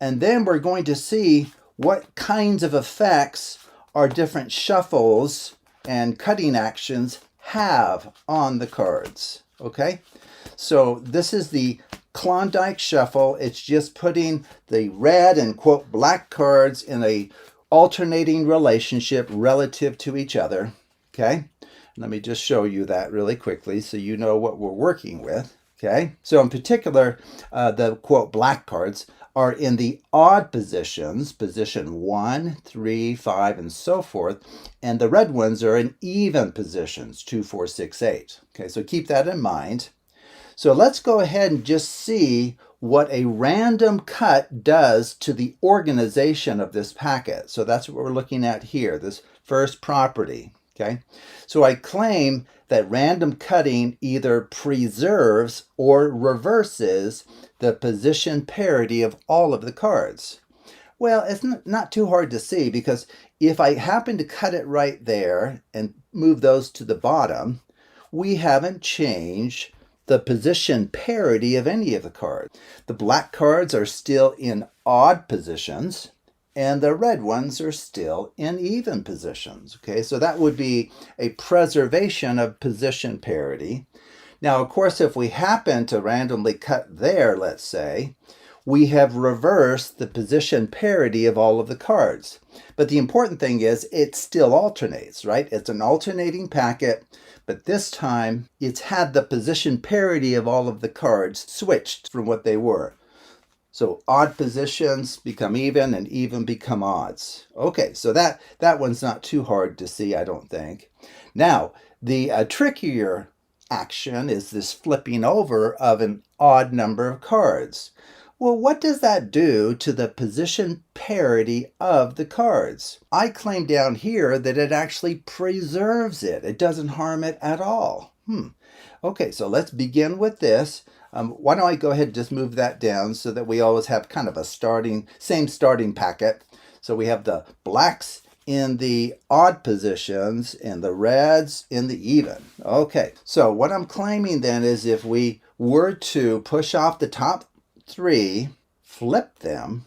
and then we're going to see what kinds of effects our different shuffles and cutting actions have on the cards. Okay, so this is the Klondike shuffle. It's just putting the red and quote black cards in a alternating relationship relative to each other. Okay, let me just show you that really quickly so you know what we're working with. Okay, so in particular, the quote black cards are in the odd positions, position 1, 3, 5, and so forth, and the red ones are in even positions, 2, 4, 6, 8. Okay, so keep that in mind. So let's go ahead and just see what a random cut does to the organization of this packet. So that's what we're looking at here, this first property. Okay, so I claim that random cutting either preserves or reverses the position parity of all of the cards. Well, it's not too hard to see, because if I happen to cut it right there and move those to the bottom, we haven't changed the position parity of any of the cards. The black cards are still in odd positions, and the red ones are still in even positions. Okay, so that would be a preservation of position parity. Now, of course, if we happen to randomly cut there, let's say, we have reversed the position parity of all of the cards. But the important thing is it still alternates, right? It's an alternating packet, but this time it's had the position parity of all of the cards switched from what they were. So odd positions become even and even become odds. Okay, so that one's not too hard to see, I don't think. Now, the trickier action is this flipping over of an odd number of cards. Well, what does that do to the position parity of the cards? I claim down here that it actually preserves it. It doesn't harm it at all. Okay, so let's begin with this. Why don't I go ahead and just move that down so that we always have kind of a same starting packet. So we have the blacks in the odd positions and the reds in the even. Okay, so what I'm claiming then is if we were to push off the top 3, flip them,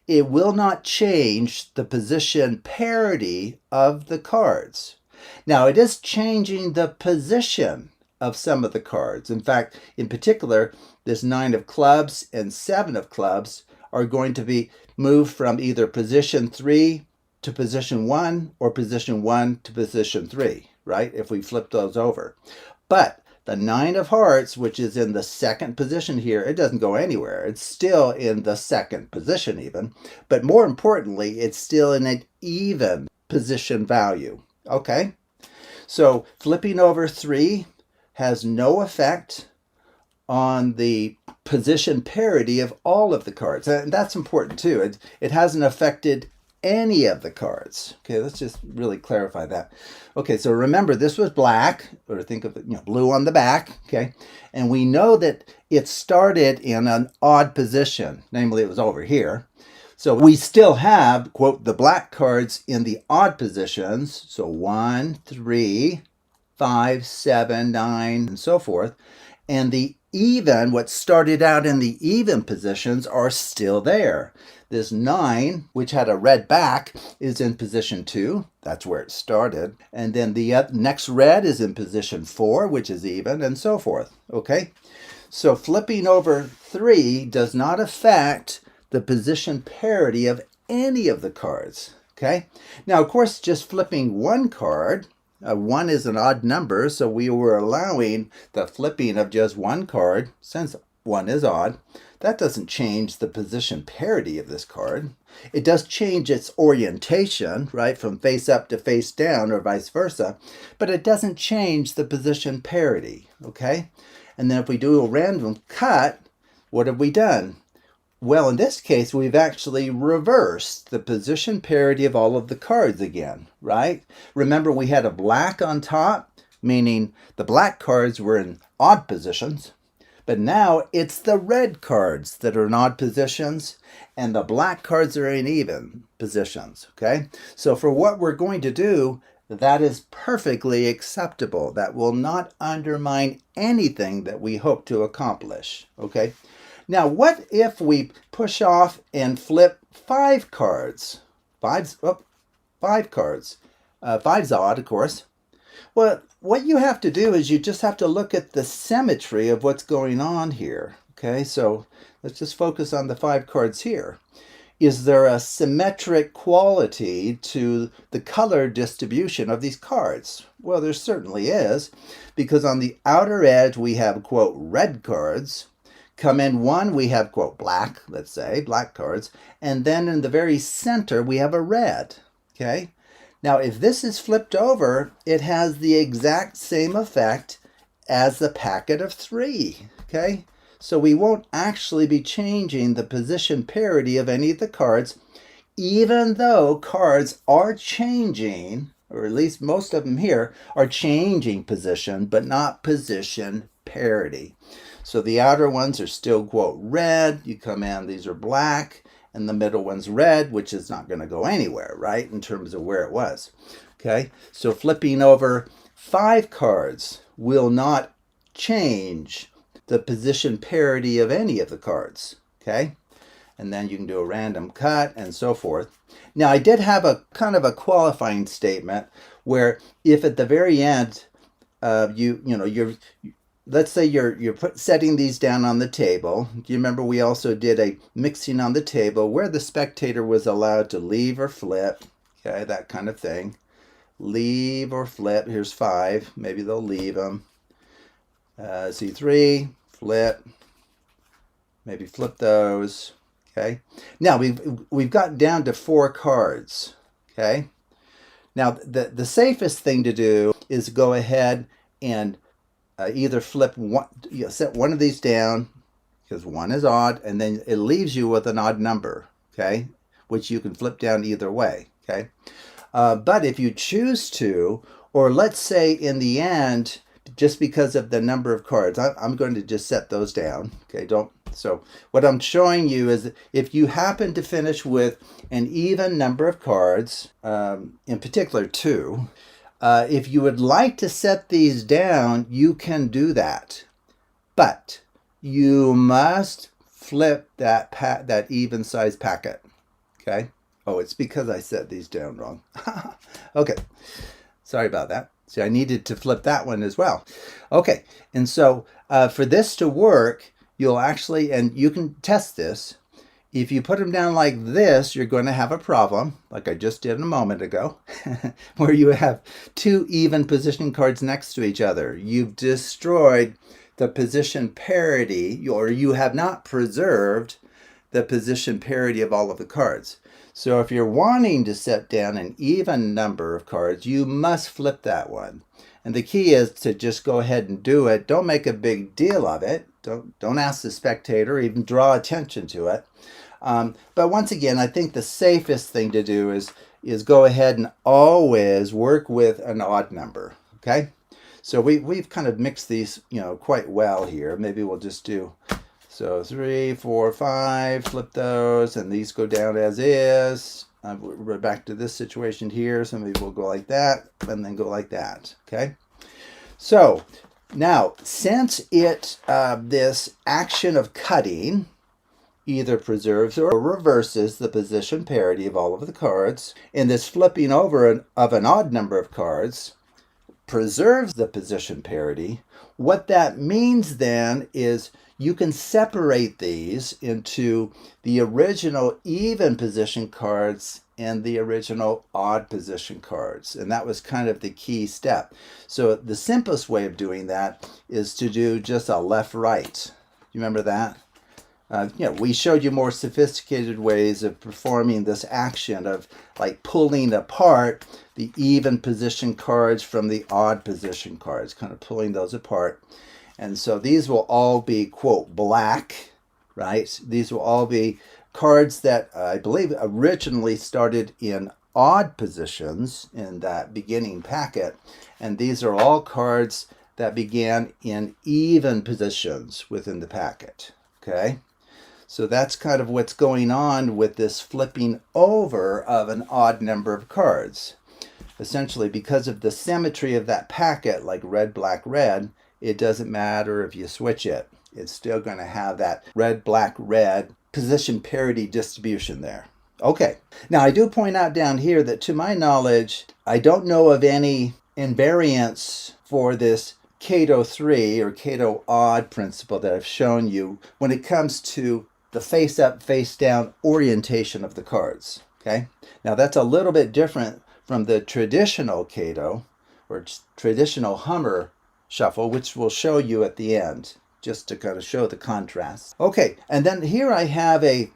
it will not change the position parity of the cards. Now, it is changing the position of some of the cards. In fact, in particular, this 9 of clubs and 7 of clubs are going to be moved from either position 3 to position 1 or position 1 to position 3, right? If we flip those over. But the 9 of hearts, which is in the second position here, it doesn't go anywhere. It's still in the second position even. But more importantly, it's still in an even position value. Okay? So flipping over 3 has no effect on the position parity of all of the cards. And that's important too. It hasn't affected any of the cards. Okay, let's just really clarify that. Okay, so remember this was black, or think of it, blue on the back, okay? And we know that it started in an odd position, namely it was over here. So we still have, quote, the black cards in the odd positions, so 1, 3, 5, 7, 9, and so forth. And the even, what started out in the even positions, are still there. This 9, which had a red back, is in position 2. That's where it started. And then the next red is in position 4, which is even, and so forth. Okay? So flipping over 3 does not affect the position parity of any of the cards. Okay? Now, of course, just flipping one card, 1 is an odd number, so we were allowing the flipping of just one card, since 1 is odd. That doesn't change the position parity of this card. It does change its orientation, right, from face up to face down or vice versa, but it doesn't change the position parity, okay? And then if we do a random cut, what have we done? Well, in this case, we've actually reversed the position parity of all of the cards again, right? Remember, we had a black on top, meaning the black cards were in odd positions. But now it's the red cards that are in odd positions, and the black cards are in even positions, okay? So for what we're going to do, that is perfectly acceptable. That will not undermine anything that we hope to accomplish, okay? Now, what if we push off and flip 5 cards? 5 cards. 5's odd, of course. Well, what you have to do is you just have to look at the symmetry of what's going on here. Okay, so let's just focus on the 5 cards here. Is there a symmetric quality to the color distribution of these cards? Well, there certainly is, because on the outer edge we have, quote, red cards. Come in one, we have, quote, black, let's say, black cards. And then in the very center, we have a red, okay? Now, if this is flipped over, it has the exact same effect as the packet of 3, okay? So we won't actually be changing the position parity of any of the cards, even though cards are changing, or at least most of them here, are changing position, but not position parity. So the outer ones are still, quote, red. You come in, these are black, and the middle one's red, which is not going to go anywhere, right, in terms of where it was. Okay, so flipping over 5 cards will not change the position parity of any of the cards, okay? And then you can do a random cut and so forth. Now, I did have a kind of a qualifying statement where if at the very end, let's say you're setting these down on the table. Do you remember we also did a mixing on the table where the spectator was allowed to leave or flip, okay, that kind of thing. Leave or flip. Here's 5. Maybe they'll leave them. See 3. Flip, maybe flip those, okay? Now, we've gotten down to 4 cards, okay? Now, the safest thing to do is go ahead and either flip one, set one of these down, because 1 is odd, and then it leaves you with an odd number, okay? Which you can flip down either way, okay? But if you choose to, or let's say in the end, just because of the number of cards, I'm going to just set those down. Okay, so what I'm showing you is if you happen to finish with an even number of cards, in particular 2, if you would like to set these down, you can do that. But you must flip that even size packet. Okay? Oh, it's because I set these down wrong. Okay, sorry about that. See, I needed to flip that one as well. Okay, and so for this to work, you'll actually, and you can test this, if you put them down like this, you're going to have a problem, like I just did a moment ago, where you have 2 even position cards next to each other. You've destroyed the position parity, or you have not preserved the position parity of all of the cards. So if you're wanting to set down an even number of cards, you must flip that one. And the key is to just go ahead and do it. Don't make a big deal of it. Don't ask the spectator, even draw attention to it. But once again, I think the safest thing to do is go ahead and always work with an odd number, okay? So we've kind of mixed these, quite well here. Maybe we'll just do, so 3, 4, 5, flip those, and these go down as is. We're back to this situation here, so maybe we'll go like that, and then go like that, okay? So now, since this action of cutting either preserves or reverses the position parity of all of the cards, and this flipping over of an odd number of cards preserves the position parity, what that means then is you can separate these into the original even position cards and the original odd position cards. And that was kind of the key step. So the simplest way of doing that is to do just a left-right. You remember that? We showed you more sophisticated ways of performing this action of like pulling apart the even position cards from the odd position cards, kind of pulling those apart. And so these will all be, quote, black, right? These will all be cards that I believe originally started in odd positions in that beginning packet. And these are all cards that began in even positions within the packet, okay? So that's kind of what's going on with this flipping over of an odd number of cards. Essentially, because of the symmetry of that packet, like red, black, red, it doesn't matter if you switch it. It's still going to have that red, black, red position parity distribution there. Okay. Now, I do point out down here that to my knowledge, I don't know of any invariance for this CATO-3 or CATO-ODD principle that I've shown you when it comes to the face-up, face-down orientation of the cards. Okay, now that's a little bit different from the traditional CATO or traditional Hummer shuffle, which we'll show you at the end, just to kind of show the contrast. Okay, and then here I have a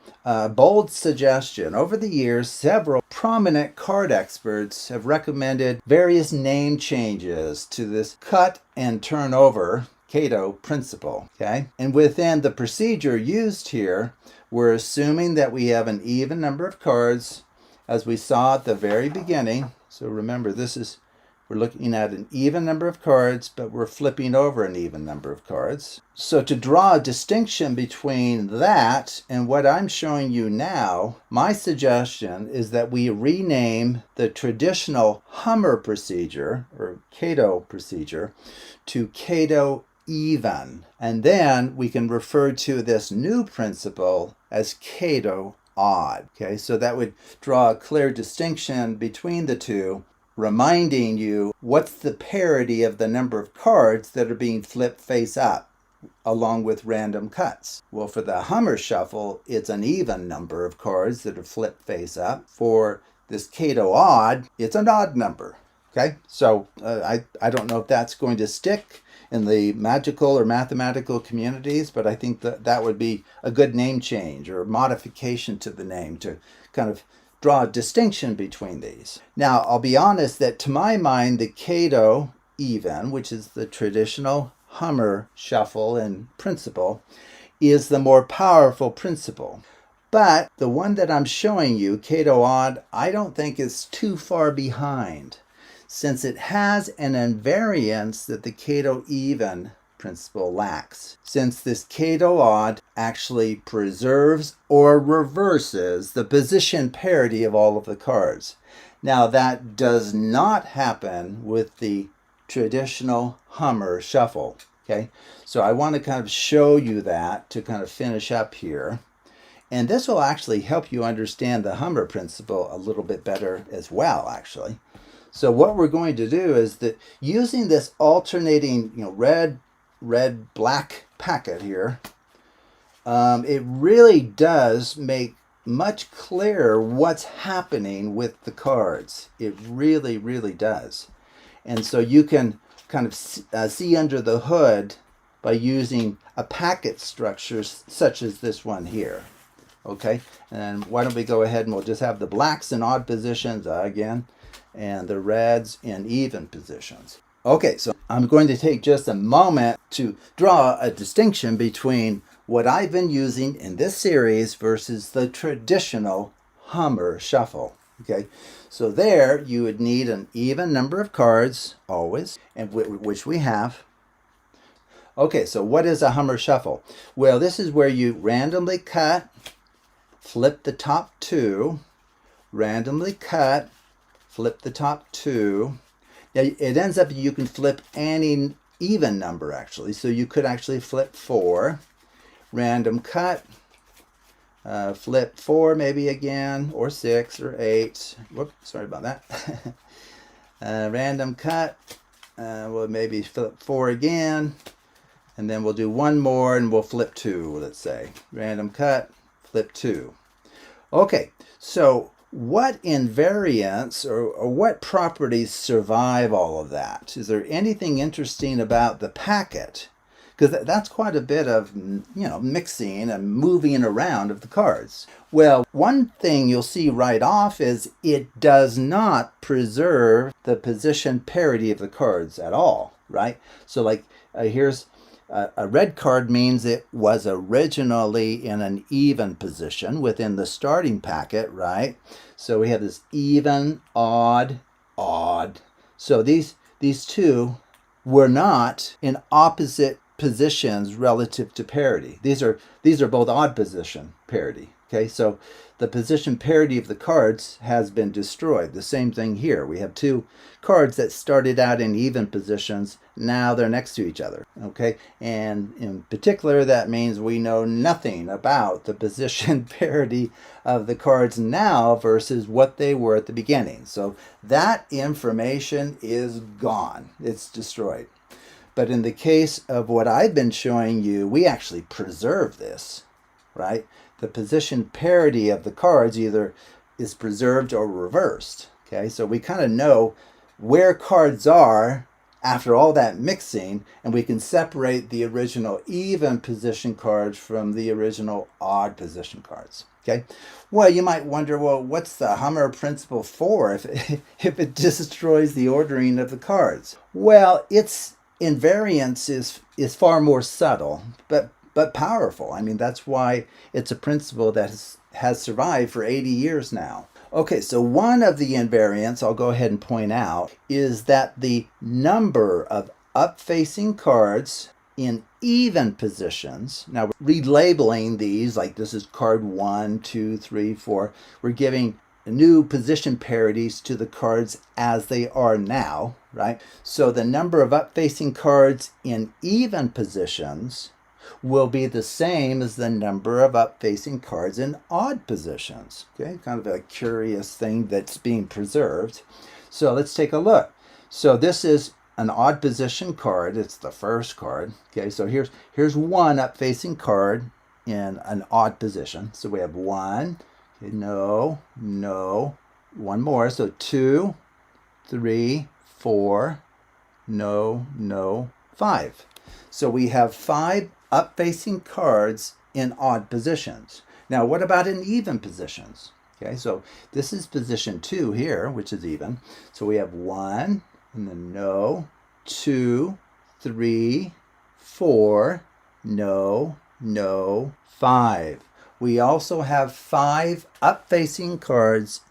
bold suggestion. Over the years, several prominent card experts have recommended various name changes to this cut and turn over CATO principle, okay? And within the procedure used here, we're assuming that we have an even number of cards, as we saw at the very beginning. So remember, we're looking at an even number of cards, but we're flipping over an even number of cards. So to draw a distinction between that and what I'm showing you now, my suggestion is that we rename the traditional Hummer procedure, or CATO procedure, to CATO even. And then we can refer to this new principle as CATO-ODD. Okay, so that would draw a clear distinction between the two, reminding you what's the parity of the number of cards that are being flipped face up along with random cuts. Well, for the Hummer shuffle, it's an even number of cards that are flipped face up. For this CATO-ODD, it's an odd number. Okay, so I don't know if that's going to stick in the magical or mathematical communities, but I think that would be a good name change or modification to the name to kind of draw a distinction between these. Now, I'll be honest that to my mind, the CATO even, which is the traditional Hummer shuffle and principle, is the more powerful principle. But the one that I'm showing you, CATO-ODD, I don't think is too far behind, since it has an invariance that the CATO-even principle lacks, since this CATO-ODD actually preserves or reverses the position parity of all of the cards. Now, that does not happen with the traditional Hummer shuffle. Okay, so I want to kind of show you that to kind of finish up here. And this will actually help you understand the Hummer principle a little bit better as well, actually. So what we're going to do is that using this alternating, red, black packet here, it really does make much clearer what's happening with the cards. It really, really does. And so you can kind of see under the hood by using a packet structure such as this one here. Okay, and why don't we go ahead and we'll just have the blacks in odd positions again, and the reds in even positions. Okay, so I'm going to take just a moment to draw a distinction between what I've been using in this series versus the traditional Hummer shuffle. Okay, so there you would need an even number of cards always, and which we have. Okay, so what is a Hummer shuffle? Well, this is where you randomly cut, flip the top two, randomly cut, flip the top two. Now it ends up you can flip any even number actually. So you could actually flip 4, random cut, flip 4 maybe again, or 6 or 8. Whoops, sorry about that. Random cut, we'll maybe flip 4 again, and then we'll do one more and we'll flip 2, let's say. Random cut, flip 2. Okay, so what invariants or what properties survive all of that? Is there anything interesting about the packet? Because that's quite a bit of, mixing and moving around of the cards. Well, one thing you'll see right off is it does not preserve the position parity of the cards at all, right? So like here's a red card means it was originally in an even position within the starting packet, right? So we have this even, odd, odd. So these two were not in opposite positions relative to parity. These are both odd position parity. Okay, so the position parity of the cards has been destroyed. The same thing here. We have two cards that started out in even positions. Now they're next to each other. Okay, and in particular, that means we know nothing about the position parity of the cards now versus what they were at the beginning. So that information is gone. It's destroyed. But in the case of what I've been showing you, we actually preserve this, right? The position parity of the cards either is preserved or reversed, okay? So we kind of know where cards are after all that mixing, and we can separate the original even position cards from the original odd position cards, okay? Well, you might wonder, well, what's the Hummer principle for if it destroys the ordering of the cards? Well, its invariance is far more subtle, but powerful. I mean, that's why it's a principle that has survived for 80 years now. Okay, so one of the invariants I'll go ahead and point out is that the number of up-facing cards in even positions, now we're relabeling these, like this is card 1, 2, 3, 4. We're giving new position parities to the cards as they are now, right? So the number of up-facing cards in even positions will be the same as the number of up-facing cards in odd positions. Okay, kind of a curious thing that's being preserved. So let's take a look. So this is an odd position card. It's the first card. Okay, so here's one up-facing card in an odd position. So we have 1, okay, no, one more. So 2, 3, 4, no, 5. So we have 5 up-facing cards in odd positions. Now, what about in even positions? Okay, so this is position 2 here, which is even. So we have 1, and then no, 2, 3, 4, no, 5. We also have 5 up-facing cards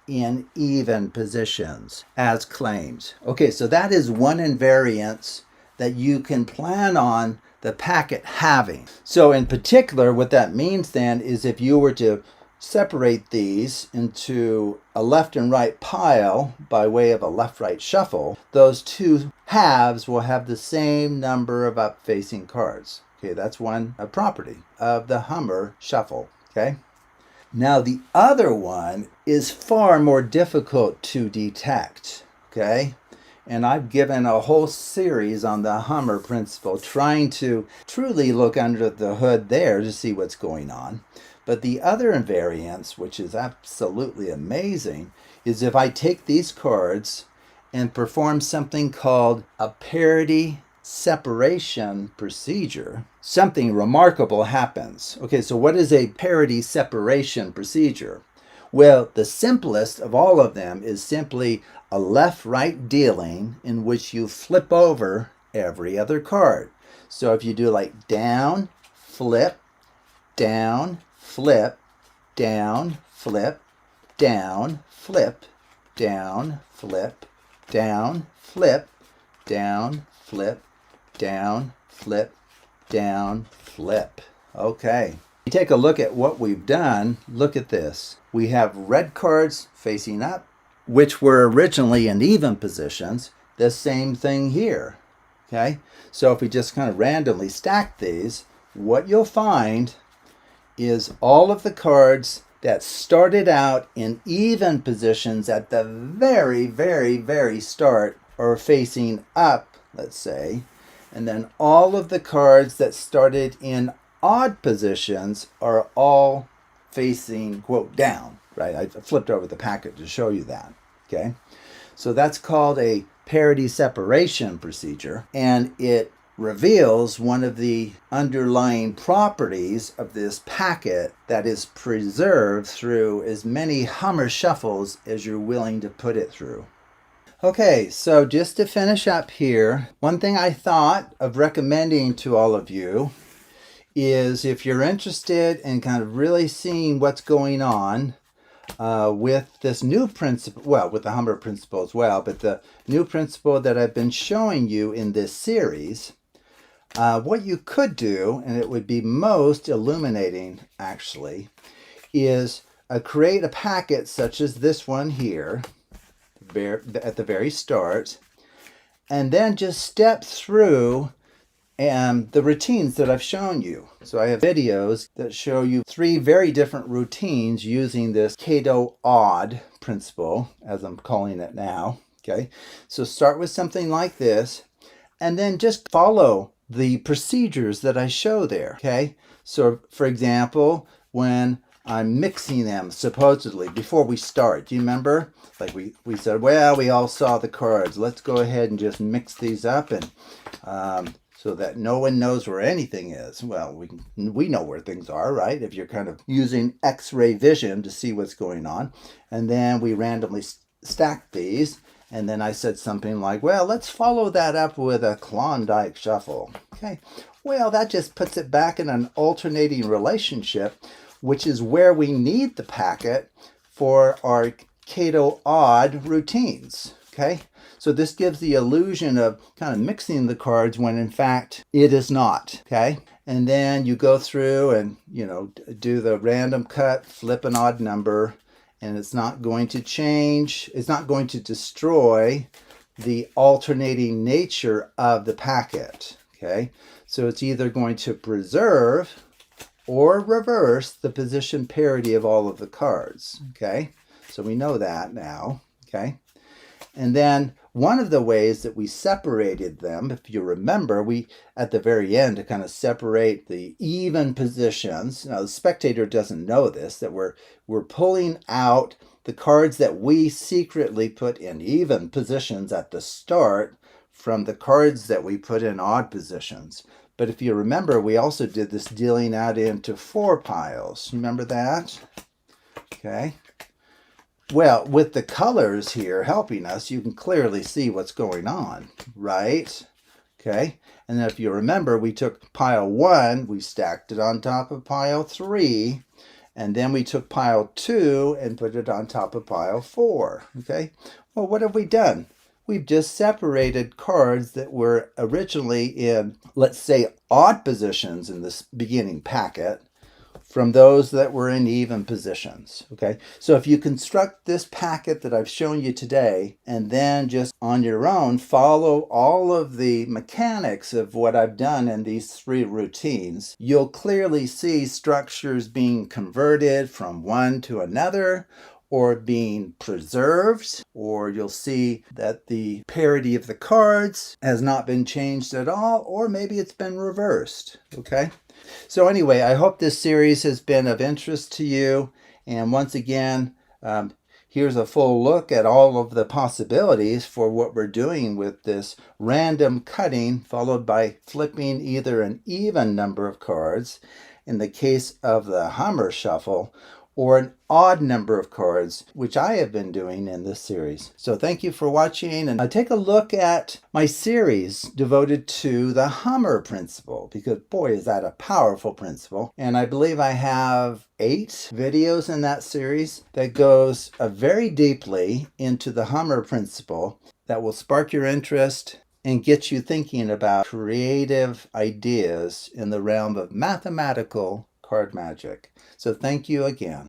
in even positions as claims. Okay, so that is one invariance that you can plan on the packet having. So in particular, what that means then is if you were to separate these into a left and right pile by way of a left-right shuffle, those two halves will have the same number of up-facing cards. Okay, that's one property of the Hummer shuffle. Okay. Now the other one is far more difficult to detect. Okay. And I've given a whole series on the Hummer principle, trying to truly look under the hood there to see what's going on. But the other invariance, which is absolutely amazing, is if I take these cards and perform something called a parity separation procedure, something remarkable happens. Okay, so what is a parity separation procedure? Well, the simplest of all of them is simply a left-right dealing in which you flip over every other card. So if you do like down, flip, down, flip, down, flip, down, flip, down, flip, down, flip, down, flip, down, flip, down, flip. Okay. Take a look at what we've done. Look at this. We have red cards facing up, which were originally in even positions. The same thing here. Okay, so if we just kind of randomly stack these, what you'll find is all of the cards that started out in even positions at the very start are facing up, let's say, and then all of the cards that started in odd positions are all facing, quote, down, right? I flipped over the packet to show you that, okay? So that's called a parity separation procedure, and it reveals one of the underlying properties of this packet that is preserved through as many Hummer shuffles as you're willing to put it through. Okay, so just to finish up here, one thing I thought of recommending to all of you is if you're interested in kind of really seeing what's going on with this new principle, well, with the Hummer principle as well, but the new principle that I've been showing you in this series, what you could do, and it would be most illuminating actually, is create a packet such as this one here at the very start, and then just step through the routines that I've shown you. So I have videos that show you 3 very different routines using this CATO-ODD principle, as I'm calling it now. Okay, so start with something like this, and then just follow the procedures that I show there, okay? So for example, when I'm mixing them, supposedly, before we start, do you remember? Like we said, well, we all saw the cards. Let's go ahead and just mix these up, and so that no one knows where anything is. Well, we know where things are, right? If you're kind of using X-ray vision to see what's going on. And then we randomly stack these. And then I said something like, well, let's follow that up with a Klondike shuffle. Okay, well, that just puts it back in an alternating relationship, which is where we need the packet for our CATO-ODD routines. Okay, so this gives the illusion of kind of mixing the cards when in fact it is not. Okay, and then you go through and, you know, do the random cut, flip an odd number, and it's not going to change, it's not going to destroy the alternating nature of the packet. Okay, so it's either going to preserve or reverse the position parity of all of the cards. Okay, so we know that now. Okay, and then one of the ways that we separated them, if you remember, we at the very end to kind of separate the even positions. Now the spectator doesn't know this, that we're pulling out the cards that we secretly put in even positions at the start from the cards that we put in odd positions. But if you remember, we also did this dealing out into 4 piles. Remember that? Okay. Well, with the colors here helping us, you can clearly see what's going on, right? Okay. And then if you remember, we took pile 1, we stacked it on top of pile 3, and then we took pile 2 and put it on top of pile 4. Okay. Well, what have we done? We've just separated cards that were originally in, let's say, odd positions in this beginning packet from those that were in even positions. Okay, so if you construct this packet that I've shown you today and then just on your own follow all of the mechanics of what I've done in these 3 routines, you'll clearly see structures being converted from one to another, or being preserved, or you'll see that the parity of the cards has not been changed at all, or maybe it's been reversed. Okay, so anyway, I hope this series has been of interest to you, and once again, here's a full look at all of the possibilities for what we're doing with this random cutting followed by flipping either an even number of cards in the case of the Hummer shuffle, or an odd number of cards, which I have been doing in this series. So thank you for watching, and take a look at my series devoted to the Hummer principle, because boy, is that a powerful principle. And I believe I have 8 videos in that series that goes very deeply into the Hummer principle that will spark your interest and get you thinking about creative ideas in the realm of mathematical card magic. So thank you again.